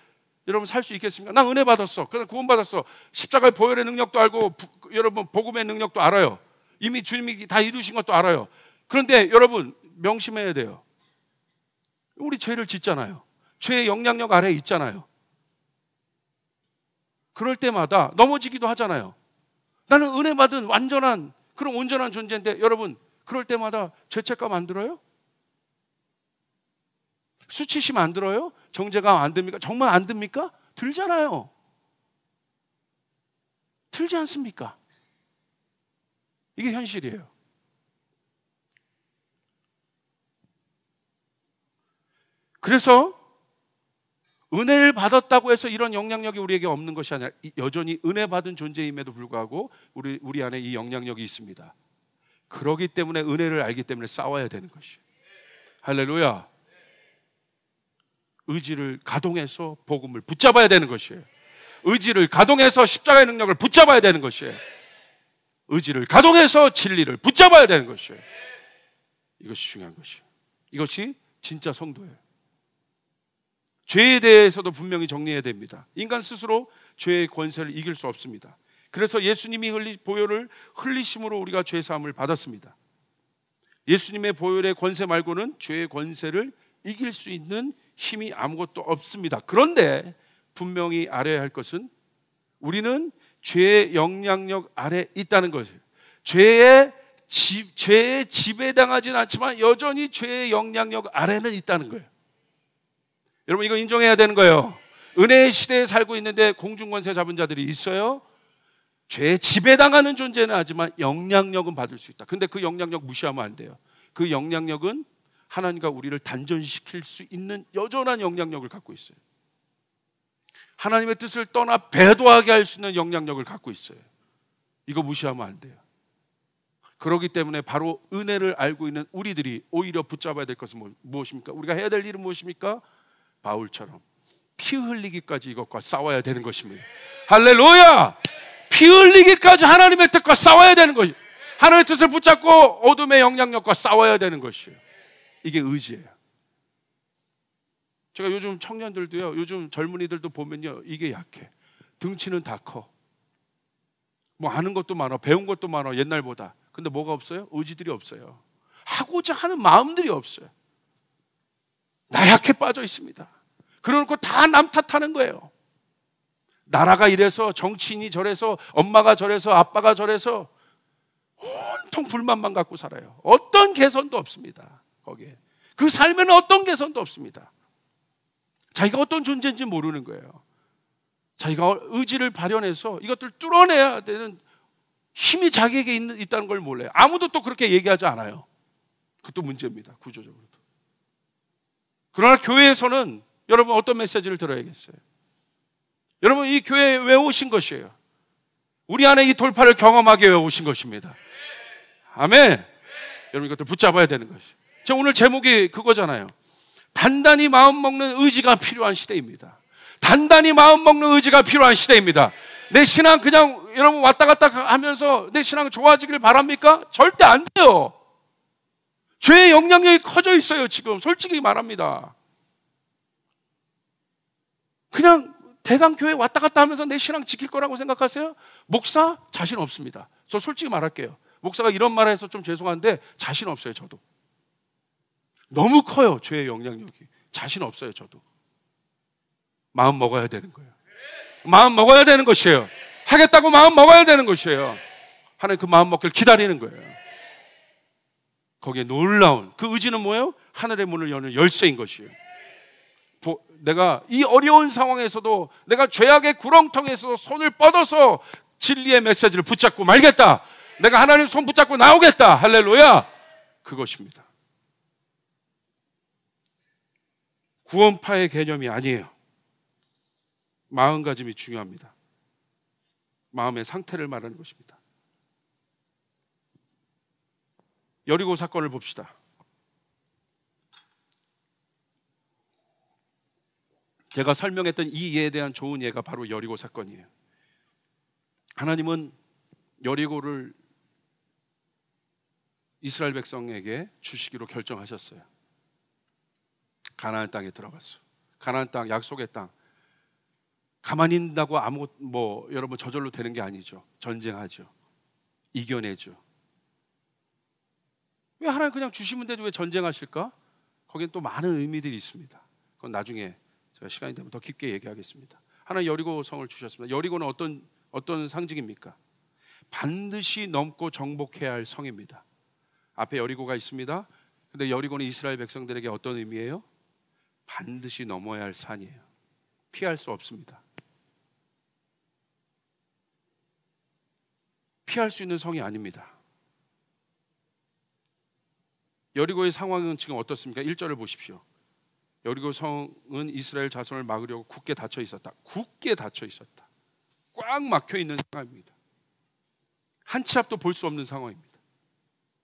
여러분 살 수 있겠습니까? 나 은혜 받았어. 그냥 구원 받았어. 십자가의 보혈의 능력도 알고 여러분 복음의 능력도 알아요. 이미 주님이 다 이루신 것도 알아요. 그런데 여러분 명심해야 돼요. 우리 죄를 짓잖아요. 죄의 영향력 아래에 있잖아요. 그럴 때마다 넘어지기도 하잖아요. 나는 은혜 받은 완전한 그런 온전한 존재인데 여러분 그럴 때마다 죄책감 안 들어요? 수치심 안 들어요? 정죄감 안 듭니까? 정말 안 듭니까? 들잖아요. 들지 않습니까? 이게 현실이에요. 그래서 은혜를 받았다고 해서 이런 영향력이 우리에게 없는 것이 아니라 여전히 은혜 받은 존재임에도 불구하고 우리 안에 이 영향력이 있습니다. 그러기 때문에 은혜를 알기 때문에 싸워야 되는 것이에요. 할렐루야. 의지를 가동해서 복음을 붙잡아야 되는 것이에요. 의지를 가동해서 십자가의 능력을 붙잡아야 되는 것이에요. 의지를 가동해서 진리를 붙잡아야 되는 것이에요. 이것이 중요한 것이에요. 이것이 진짜 성도예요. 죄에 대해서도 분명히 정리해야 됩니다. 인간 스스로 죄의 권세를 이길 수 없습니다. 그래서 예수님이 보혈을 흘리심으로 우리가 죄 사함을 받았습니다. 예수님의 보혈의 권세 말고는 죄의 권세를 이길 수 있는 힘이 아무것도 없습니다. 그런데 분명히 알아야 할 것은 우리는 죄의 영향력 아래 있다는 것이에요. 죄에 지배당하지는 않지만 여전히 죄의 영향력 아래는 있다는 거예요. 여러분 이거 인정해야 되는 거예요. 은혜의 시대에 살고 있는데 공중권세 잡은 자들이 있어요. 죄에 지배당하는 존재는 하지만 영향력은 받을 수 있다. 근데 그 영향력 무시하면 안 돼요. 그 영향력은 하나님과 우리를 단전시킬 수 있는 여전한 영향력을 갖고 있어요. 하나님의 뜻을 떠나 배도하게 할 수 있는 영향력을 갖고 있어요. 이거 무시하면 안 돼요. 그렇기 때문에 바로 은혜를 알고 있는 우리들이 오히려 붙잡아야 될 것은 무엇입니까? 우리가 해야 될 일은 무엇입니까? 바울처럼 피 흘리기까지 이것과 싸워야 되는 것입니다. 할렐루야! 피 흘리기까지 하나님의 뜻과 싸워야 되는 것이에요. 하나님의 뜻을 붙잡고 어둠의 영향력과 싸워야 되는 것이에요. 이게 의지예요. 제가 요즘 청년들도요, 요즘 젊은이들도 보면요, 이게 약해. 등치는 다 커. 뭐 아는 것도 많아, 배운 것도 많아, 옛날보다. 근데 뭐가 없어요? 의지들이 없어요. 하고자 하는 마음들이 없어요. 나약해 빠져 있습니다. 그러놓고 다 남 탓하는 거예요. 나라가 이래서, 정치인이 저래서, 엄마가 저래서, 아빠가 저래서 온통 불만만 갖고 살아요. 어떤 개선도 없습니다. 거기에 그 삶에는 어떤 개선도 없습니다. 자기가 어떤 존재인지 모르는 거예요. 자기가 의지를 발현해서 이것들 뚫어내야 되는 힘이 자기에게 있다는 걸 몰라요. 아무도 또 그렇게 얘기하지 않아요. 그것도 문제입니다. 구조적으로도. 그러나 교회에서는 여러분 어떤 메시지를 들어야겠어요? 여러분 이 교회에 왜 오신 것이에요? 우리 안에 이 돌파를 경험하게 왜 오신 것입니다. 아멘. 여러분 이것들 붙잡아야 되는 것이에요. 제가 오늘 제목이 그거잖아요. 단단히 마음 먹는 의지가 필요한 시대입니다. 단단히 마음 먹는 의지가 필요한 시대입니다. 내 신앙 그냥 여러분 왔다 갔다 하면서 내 신앙 좋아지길 바랍니까? 절대 안 돼요. 죄의 영향력이 커져 있어요. 지금 솔직히 말합니다. 그냥 대강교회 왔다 갔다 하면서 내 신앙 지킬 거라고 생각하세요? 목사? 자신 없습니다. 저 솔직히 말할게요. 목사가 이런 말 해서 좀 죄송한데 자신 없어요. 저도 너무 커요. 죄의 영향력이. 자신 없어요. 저도 마음 먹어야 되는 거예요. 마음 먹어야 되는 것이에요. 하겠다고 마음 먹어야 되는 것이에요. 하나님 그 마음 먹기를 기다리는 거예요. 거기에 놀라운 그 의지는 뭐예요? 하늘의 문을 여는 열쇠인 것이에요. 내가 이 어려운 상황에서도 내가 죄악의 구렁텅이에서 손을 뻗어서 진리의 메시지를 붙잡고 말겠다. 내가 하나님 손 붙잡고 나오겠다. 할렐루야. 그것입니다. 구원파의 개념이 아니에요. 마음가짐이 중요합니다. 마음의 상태를 말하는 것입니다. 여리고 사건을 봅시다. 제가 설명했던 이 예에 대한 좋은 예가 바로 여리고 사건이에요. 하나님은 여리고를 이스라엘 백성에게 주시기로 결정하셨어요. 가나안 땅에 들어갔어. 가나안 땅, 약속의 땅. 가만히 있다고 여러분 저절로 되는 게 아니죠. 전쟁하죠. 이겨내죠. 왜 하나님 그냥 주시면 되지 왜 전쟁하실까? 거기엔 또 많은 의미들이 있습니다. 그건 나중에 제가 시간이 되면 더 깊게 얘기하겠습니다. 하나님 여리고 성을 주셨습니다. 여리고는 어떤 상징입니까? 반드시 넘고 정복해야 할 성입니다. 앞에 여리고가 있습니다. 근데 여리고는 이스라엘 백성들에게 어떤 의미예요? 반드시 넘어야 할 산이에요. 피할 수 없습니다. 피할 수 있는 성이 아닙니다. 여리고의 상황은 지금 어떻습니까? 1절을 보십시오. 여리고 성은 이스라엘 자손을 막으려고 굳게 닫혀 있었다. 굳게 닫혀 있었다. 꽉 막혀 있는 상황입니다. 한 치 앞도 볼 수 없는 상황입니다.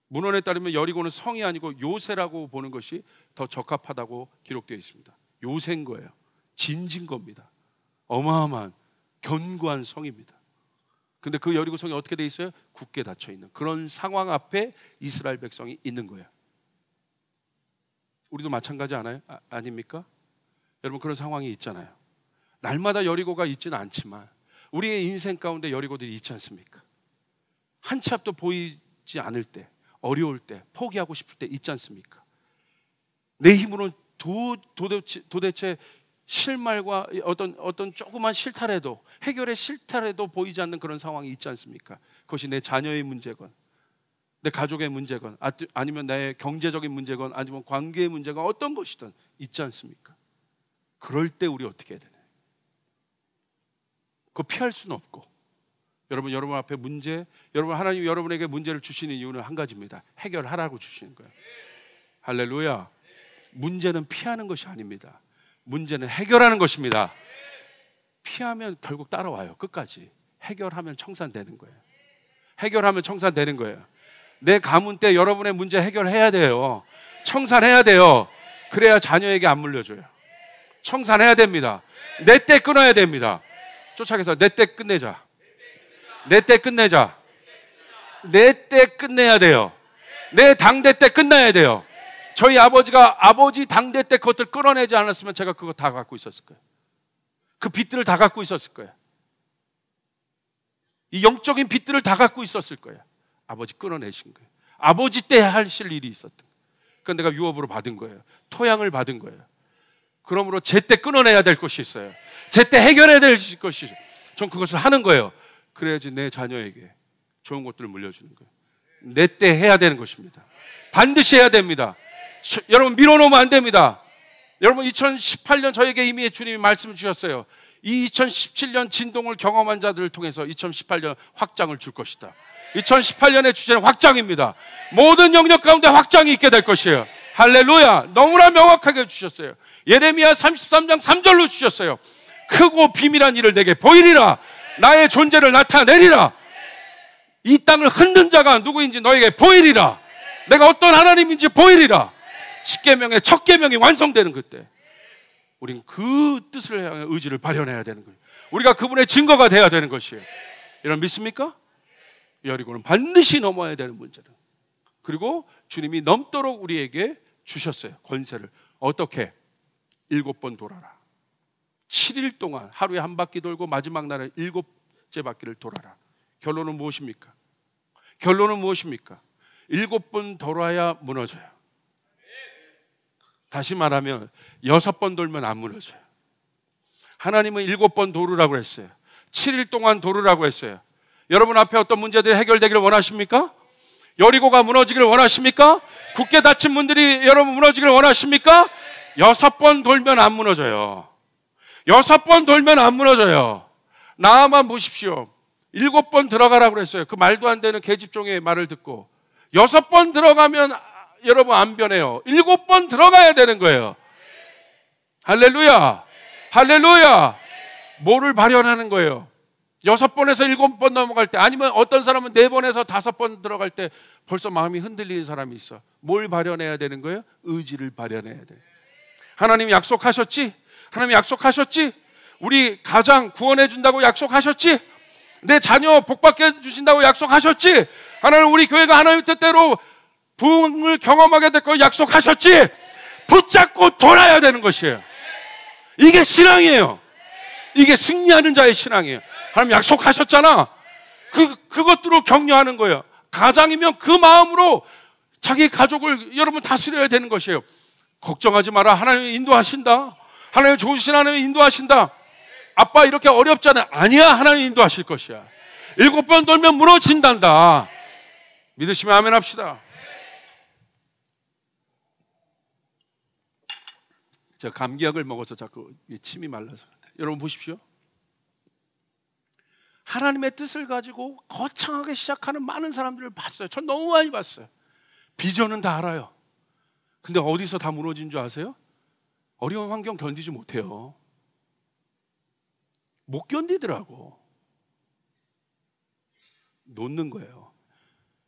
문헌에 따르면 여리고는 성이 아니고 요새라고 보는 것이 더 적합하다고 기록되어 있습니다. 요새인 거예요. 진진 겁니다. 어마어마한 견고한 성입니다. 근데 그 여리고 성이 어떻게 돼 있어요? 굳게 닫혀 있는 그런 상황 앞에 이스라엘 백성이 있는 거예요. 우리도 마찬가지 아닙니까? 여러분 그런 상황이 있잖아요. 날마다 여리고가 있지는 않지만 우리의 인생 가운데 여리고들이 있지 않습니까? 한 치 앞도 보이지 않을 때, 어려울 때, 포기하고 싶을 때 있지 않습니까? 내 힘으로는 도대체 실말과 어떤 조그만 실타래도, 해결의 실타래도 보이지 않는 그런 상황이 있지 않습니까? 그것이 내 자녀의 문제건 내 가족의 문제건 아니면 나의 경제적인 문제건 아니면 관계의 문제건 어떤 것이든 있지 않습니까? 그럴 때 우리 어떻게 해야 되나요? 그거 피할 수는 없고 여러분 앞에 문제, 여러분 하나님이 여러분에게 문제를 주시는 이유는 한 가지입니다. 해결하라고 주시는 거예요. 할렐루야. 문제는 피하는 것이 아닙니다. 문제는 해결하는 것입니다. 피하면 결국 따라와요. 끝까지. 해결하면 청산되는 거예요. 해결하면 청산되는 거예요. 내 가문 때 여러분의 문제 해결해야 돼요. 청산해야 돼요. 그래야 자녀에게 안 물려줘요. 청산해야 됩니다. 내 때 끊어야 됩니다. 쫓아가서 내 때 끝내자. 내 때 끝내자. 내 때 끝내야 돼요. 내 당대 때 끝나야 돼요. 저희 아버지가 아버지 당대 때 그것들 끌어내지 않았으면 제가 그거 다 갖고 있었을 거예요. 그 빚들을 다 갖고 있었을 거예요. 이 영적인 빚들을 다 갖고 있었을 거예요. 아버지 끌어내신 거예요. 아버지 때 하실 일이 있었던 거예요. 그건 내가 유업으로 받은 거예요. 토양을 받은 거예요. 그러므로 제때 끊어내야 될 것이 있어요. 제때 해결해야 될 것이 있어요. 전 그것을 하는 거예요. 그래야지 내 자녀에게 좋은 것들을 물려주는 거예요. 내 때 해야 되는 것입니다. 반드시 해야 됩니다. 여러분 미뤄놓으면 안 됩니다. 여러분 2018년 저에게 이미 주님이 말씀을 주셨어요. 이 2017년 진동을 경험한 자들을 통해서 2018년 확장을 줄 것이다. 2018년의 주제는 확장입니다. 모든 영역 가운데 확장이 있게 될 것이에요. 할렐루야. 너무나 명확하게 주셨어요. 예레미야 33장 3절로 주셨어요. 크고 비밀한 일을 내게 보이리라. 나의 존재를 나타내리라. 이 땅을 흔든 자가 누구인지 너에게 보이리라. 내가 어떤 하나님인지 보이리라. 십계명의 첫 계명이 완성되는 그때 우린 그 뜻을 향해 의지를 발현해야 되는 거예요. 우리가 그분의 증거가 돼야 되는 것이에요. 여러분 믿습니까? 여리고는 반드시 넘어야 되는 문제다. 그리고 주님이 넘도록 우리에게 주셨어요. 권세를. 어떻게? 7번 돌아라. 7일 동안 하루에 한 바퀴 돌고 마지막 날에 7째 바퀴를 돌아라. 결론은 무엇입니까? 결론은 무엇입니까? 7번 돌아야 무너져요. 다시 말하면 6번 돌면 안 무너져요. 하나님은 7번 도르라고 했어요. 7일 동안 도르라고 했어요. 여러분 앞에 어떤 문제들이 해결되기를 원하십니까? 여리고가 무너지기를 원하십니까? 굳게 닫힌 문들이 여러분 무너지기를 원하십니까? 6번 돌면 안 무너져요. 6번 돌면 안 무너져요. 나만 보십시오. 7번 들어가라고 그랬어요. 그 말도 안 되는 계집종의 말을 듣고 6번 들어가면 여러분 안 변해요. 7번 들어가야 되는 거예요. 할렐루야. 할렐루야. 뭐를 발현하는 거예요? 6번에서 7번 넘어갈 때, 아니면 어떤 사람은 4번에서 5번 들어갈 때 벌써 마음이 흔들리는 사람이 있어. 뭘 발현해야 되는 거예요? 의지를 발현해야 돼. 하나님 약속하셨지? 하나님 약속하셨지? 우리 가장 구원해 준다고 약속하셨지? 내 자녀 복받게 주신다고 약속하셨지? 하나님 우리 교회가 하나님 뜻대로 부흥을 경험하게 될 걸 약속하셨지? 붙잡고 돌아야 되는 것이에요. 이게 신앙이에요. 이게 승리하는 자의 신앙이에요. 하나님 약속하셨잖아. 그것들로 격려하는 거예요. 가장이면 그 마음으로 자기 가족을 여러분 다스려야 되는 것이에요. 걱정하지 마라. 하나님이 인도하신다. 하나님 좋으신 하나님이 인도하신다. 아빠 이렇게 어렵잖아요. 아니야. 하나님 인도하실 것이야. 7번 돌면 무너진단다. 믿으시면 아멘 합시다. 제가 감기약을 먹어서 자꾸 침이 말라서. 여러분 보십시오. 하나님의 뜻을 가지고 거창하게 시작하는 많은 사람들을 봤어요. 전 너무 많이 봤어요. 비전은 다 알아요. 근데 어디서 다 무너진 줄 아세요? 어려운 환경 견디지 못해요. 못 견디더라고. 놓는 거예요.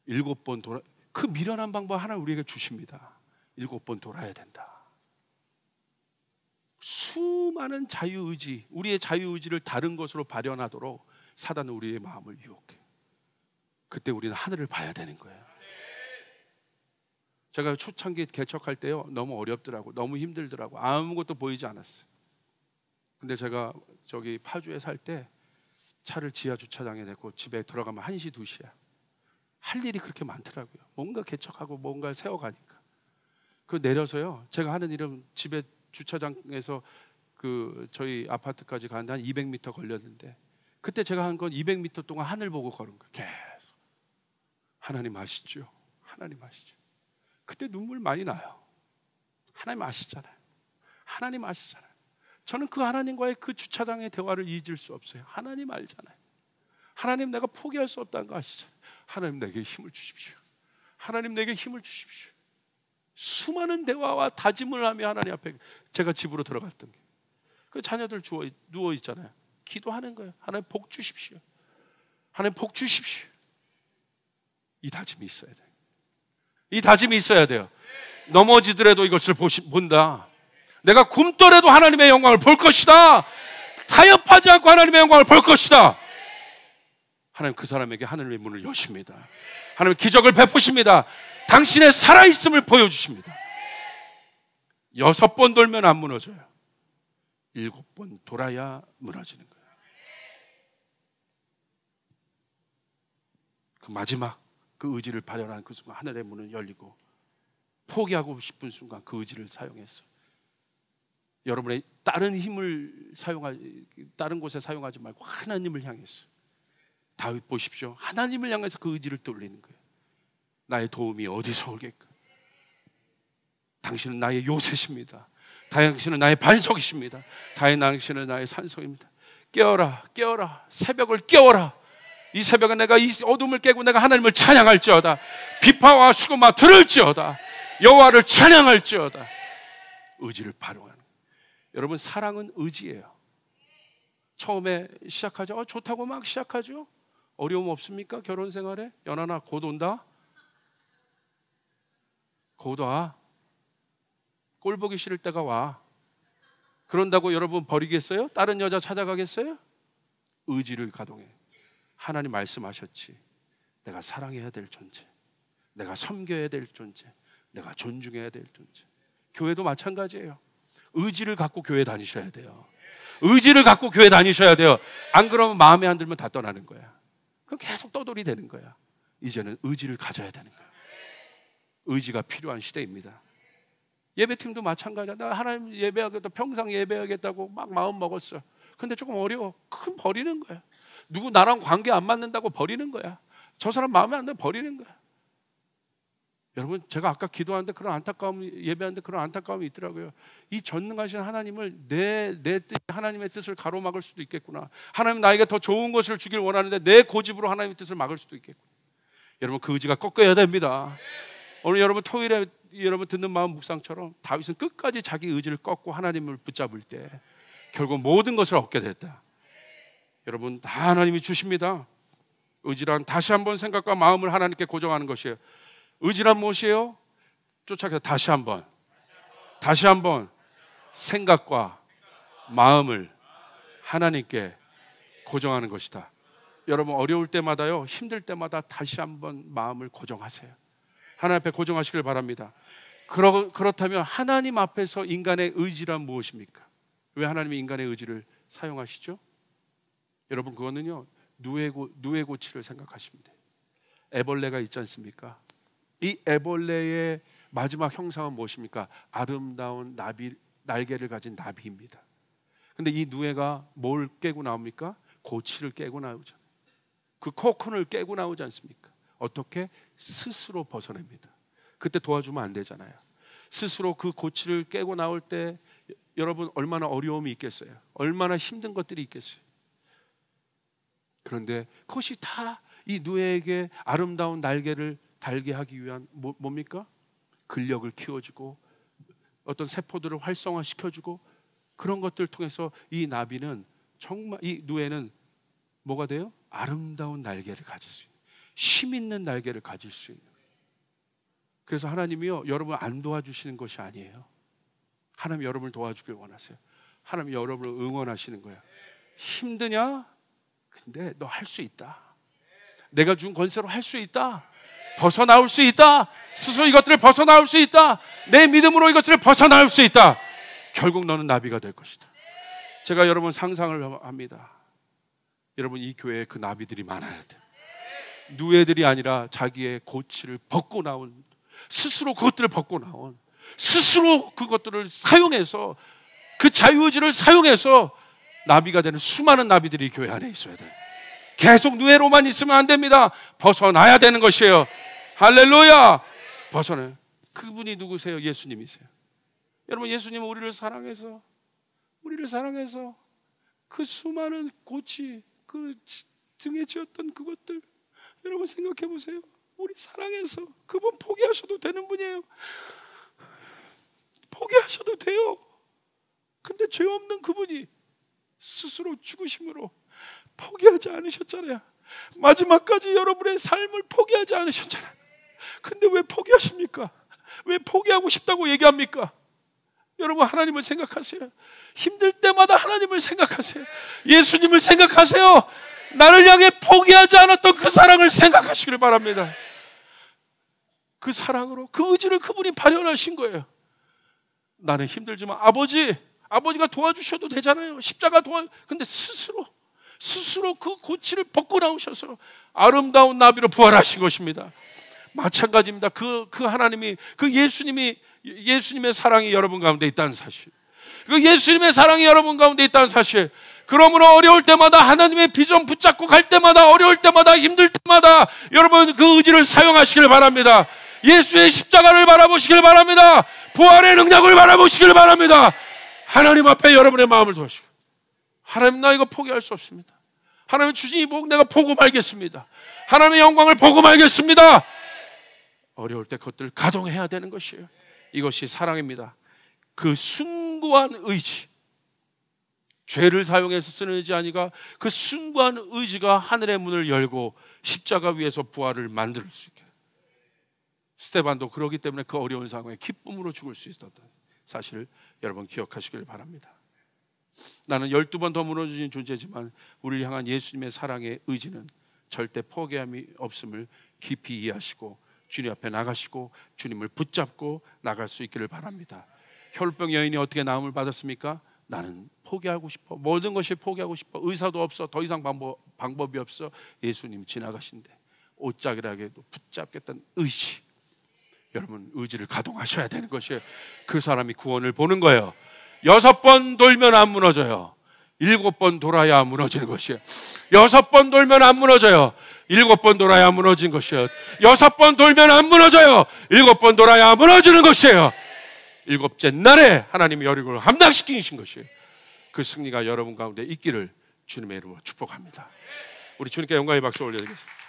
7번 돌아. 그 미련한 방법 하나 우리에게 주십니다. 7번 돌아야 된다. 수많은 자유의지, 우리의 자유의지를 다른 것으로 발현하도록 사단은 우리의 마음을 유혹해. 그때 우리는 하늘을 봐야 되는 거예요. 제가 초창기 개척할 때요, 너무 어렵더라고, 너무 힘들더라고, 아무것도 보이지 않았어요. 근데 제가 저기 파주에 살 때 차를 지하 주차장에 내고 집에 들어가면 1시, 2시야. 할 일이 그렇게 많더라고요. 뭔가 개척하고 뭔가 세워가니까. 그 내려서요, 제가 하는 일은 집에 주차장에서 그 저희 아파트까지 가는데 한 200m 걸렸는데, 그때 제가 한 건 200m 동안 하늘 보고 걸은 거예요. 계속 하나님 아시죠? 하나님 아시죠? 그때 눈물 많이 나요. 하나님 아시잖아요. 하나님 아시잖아요. 저는 그 하나님과의 그 주차장의 대화를 잊을 수 없어요. 하나님 알잖아요. 하나님 내가 포기할 수 없다는 거 아시잖아요. 하나님 내게 힘을 주십시오. 하나님 내게 힘을 주십시오. 수많은 대화와 다짐을 하며 하나님 앞에 제가 집으로 들어갔던 게, 그 자녀들 누워 있잖아요. 기도하는 거예요. 하나님 복 주십시오. 하나님 복 주십시오. 이 다짐이 있어야 돼요. 이 다짐이 있어야 돼요. 넘어지더라도 이것을 본다. 내가 굶더라도 하나님의 영광을 볼 것이다. 타협하지 않고 하나님의 영광을 볼 것이다. 하나님 그 사람에게 하늘의 문을 여십니다. 하나님 기적을 베푸십니다. 당신의 살아있음을 보여주십니다. 6번 돌면 안 무너져요. 7번 돌아야 무너지는 거예요. 그 마지막 그 의지를 발현하는 그 순간 하늘의 문은 열리고 포기하고 싶은 순간 그 의지를 사용했어. 여러분의 다른 다른 곳에 사용하지 말고 하나님을 향해서. 다윗 보십시오. 하나님을 향해서 그 의지를 돌리는 거예요. 나의 도움이 어디서 올겠까? 당신은 나의 요새십니다. 당신은 나의 반석이십니다. 당신은 나의 산성입니다. 깨어라, 깨어라. 새벽을 깨워라. 이 새벽에 내가 이 어둠을 깨고 내가 하나님을 찬양할지어다. 비파와 수고마 들을지어다. 여호와를 찬양할지어다. 의지를 발휘하는. 여러분, 사랑은 의지예요. 처음에 시작하죠. 좋다고 막 시작하죠. 어려움 없습니까? 결혼 생활에? 연하나 곧 온다? 곧 와. 꼴 보기 싫을 때가 와. 그런다고 여러분 버리겠어요? 다른 여자 찾아가겠어요? 의지를 가동해. 하나님 말씀하셨지. 내가 사랑해야 될 존재, 내가 섬겨야 될 존재, 내가 존중해야 될 존재. 교회도 마찬가지예요. 의지를 갖고 교회 다니셔야 돼요. 의지를 갖고 교회 다니셔야 돼요. 안 그러면 마음에 안 들면 다 떠나는 거야. 그럼 계속 떠돌이 되는 거야. 이제는 의지를 가져야 되는 거야. 의지가 필요한 시대입니다. 예배팀도 마찬가지야. 나 하나님 예배하겠다, 평생 예배하겠다고 막 마음 먹었어. 근데 조금 어려워. 그럼 버리는 거야. 누구 나랑 관계 안 맞는다고 버리는 거야. 저 사람 마음에 안 들면 버리는 거야. 여러분, 제가 아까 기도하는데 그런 안타까움, 예배하는데 그런 안타까움이 있더라고요. 이 전능하신 하나님을 내 뜻, 하나님의 뜻을 가로막을 수도 있겠구나. 하나님 나에게 더 좋은 것을 주길 원하는데 내 고집으로 하나님의 뜻을 막을 수도 있겠구나. 여러분, 그 의지가 꺾여야 됩니다. 오늘 여러분 토요일에 여러분 듣는 마음 묵상처럼 다윗은 끝까지 자기 의지를 꺾고 하나님을 붙잡을 때 결국 모든 것을 얻게 됐다. 여러분, 다 하나님이 주십니다. 의지란 다시 한번 생각과 마음을 하나님께 고정하는 것이에요. 의지란 무엇이에요? 쫓아서 다시 한번 생각과 마음을 하나님께 고정하는 것이다. 여러분, 어려울 때마다요, 힘들 때마다 다시 한번 마음을 고정하세요. 하나님 앞에 고정하시길 바랍니다. 그렇다면 하나님 앞에서 인간의 의지란 무엇입니까? 왜 하나님이 인간의 의지를 사용하시죠? 여러분, 그거는요, 누에고치를 생각하시면 돼요. 애벌레가 있지 않습니까? 이 애벌레의 마지막 형상은 무엇입니까? 아름다운 날개를 가진 나비입니다. 근데 이 누에가 뭘 깨고 나옵니까? 고치를 깨고 나오잖아요. 그 코쿤을 깨고 나오지 않습니까? 어떻게? 스스로 벗어냅니다. 그때 도와주면 안 되잖아요. 스스로 그 고치를 깨고 나올 때 여러분, 얼마나 어려움이 있겠어요? 얼마나 힘든 것들이 있겠어요? 그런데 그것이 다 이 누에에게 아름다운 날개를 달게 하기 위한 뭡니까? 근력을 키워주고 어떤 세포들을 활성화시켜주고 그런 것들을 통해서 이 나비는 정말, 이 누에는 뭐가 돼요? 아름다운 날개를 가질 수 있는, 힘 있는 날개를 가질 수 있는. 그래서 하나님이요, 여러분 안 도와주시는 것이 아니에요. 하나님 여러분을 도와주길 원하세요. 하나님 여러분을 응원하시는 거예요. 힘드냐? 근데 너 할 수 있다. 내가 준 권세로 할 수 있다. 벗어나올 수 있다. 스스로 이것들을 벗어나올 수 있다. 내 믿음으로 이것들을 벗어나올 수 있다. 결국 너는 나비가 될 것이다. 제가 여러분 상상을 합니다. 여러분, 이 교회에 그 나비들이 많아야 돼. 누에들이 아니라 자기의 고치를 벗고 나온, 스스로 그것들을 벗고 나온, 스스로 그것들을 사용해서, 그 자유의지를 사용해서 나비가 되는 수많은 나비들이 교회 안에 있어야 돼. 계속 누에로만 있으면 안 됩니다. 벗어나야 되는 것이에요. 할렐루야. 벗어나요. 그분이 누구세요? 예수님이세요. 여러분, 예수님은 우리를 사랑해서 그 수많은 고치, 그 등에 지었던 그것들, 여러분 생각해 보세요. 우리 사랑해서 그분 포기하셔도 되는 분이에요. 포기하셔도 돼요. 근데 죄 없는 그분이 스스로 죽으심으로 포기하지 않으셨잖아요. 마지막까지 여러분의 삶을 포기하지 않으셨잖아요. 근데 왜 포기하십니까? 왜 포기하고 싶다고 얘기합니까? 여러분, 하나님을 생각하세요. 힘들 때마다 하나님을 생각하세요. 예수님을 생각하세요. 나를 향해 포기하지 않았던 그 사랑을 생각하시길 바랍니다. 그 사랑으로, 그 의지를 그분이 발현하신 거예요. 나는 힘들지만 아버지가 도와주셔도 되잖아요. 십자가 근데 스스로 그 고치를 벗고 나오셔서 아름다운 나비로 부활하신 것입니다. 마찬가지입니다. 그 하나님이, 그 예수님의 사랑이 여러분 가운데 있다는 사실. 그 예수님의 사랑이 여러분 가운데 있다는 사실. 그러므로 어려울 때마다 하나님의 비전 붙잡고 갈 때마다, 어려울 때마다, 힘들 때마다 여러분 그 의지를 사용하시길 바랍니다. 예수의 십자가를 바라보시길 바랍니다. 부활의 능력을 바라보시길 바랍니다. 하나님 앞에 여러분의 마음을 두시고, 하나님 나 이거 포기할 수 없습니다. 하나님 주신 이 복 내가 보고 말겠습니다. 하나님의 영광을 보고 말겠습니다. 어려울 때 그것들을 가동해야 되는 것이에요. 이것이 사랑입니다. 그 숭고한 의지, 죄를 사용해서 쓰는 의지 아니가, 그 숭고한 의지가 하늘의 문을 열고 십자가 위에서 부활을 만들 수 있게. 스데반도 그러기 때문에 그 어려운 상황에 기쁨으로 죽을 수 있었던 사실을 여러분 기억하시길 바랍니다. 나는 12번 더 무너진 존재지만 우리를 향한 예수님의 사랑의 의지는 절대 포기함이 없음을 깊이 이해하시고 주님 앞에 나가시고 주님을 붙잡고 나갈 수 있기를 바랍니다. 혈병 여인이 어떻게 나음을 받았습니까? 나는 포기하고 싶어. 모든 것이 포기하고 싶어. 의사도 없어. 더 이상 방법이 없어. 예수님 지나가신데 옷자기라도 붙잡겠다는 의지. 여러분 의지를 가동하셔야 되는 것이에요. 그 사람이 구원을 보는 거예요. 6번 돌면 안 무너져요. 7번 돌아야 무너지는 것이에요. 6번 돌면 안 무너져요. 7번 돌아야 무너진 것이에요. 6번 돌면 안 무너져요. 7번 돌아야 무너지는 것이에요. 7째 날에 하나님이 여리고를 함락시키신 것이에요. 그 승리가 여러분 가운데 있기를 주님의 이름으로 축복합니다. 우리 주님께 영광의 박수 올려드리겠습니다.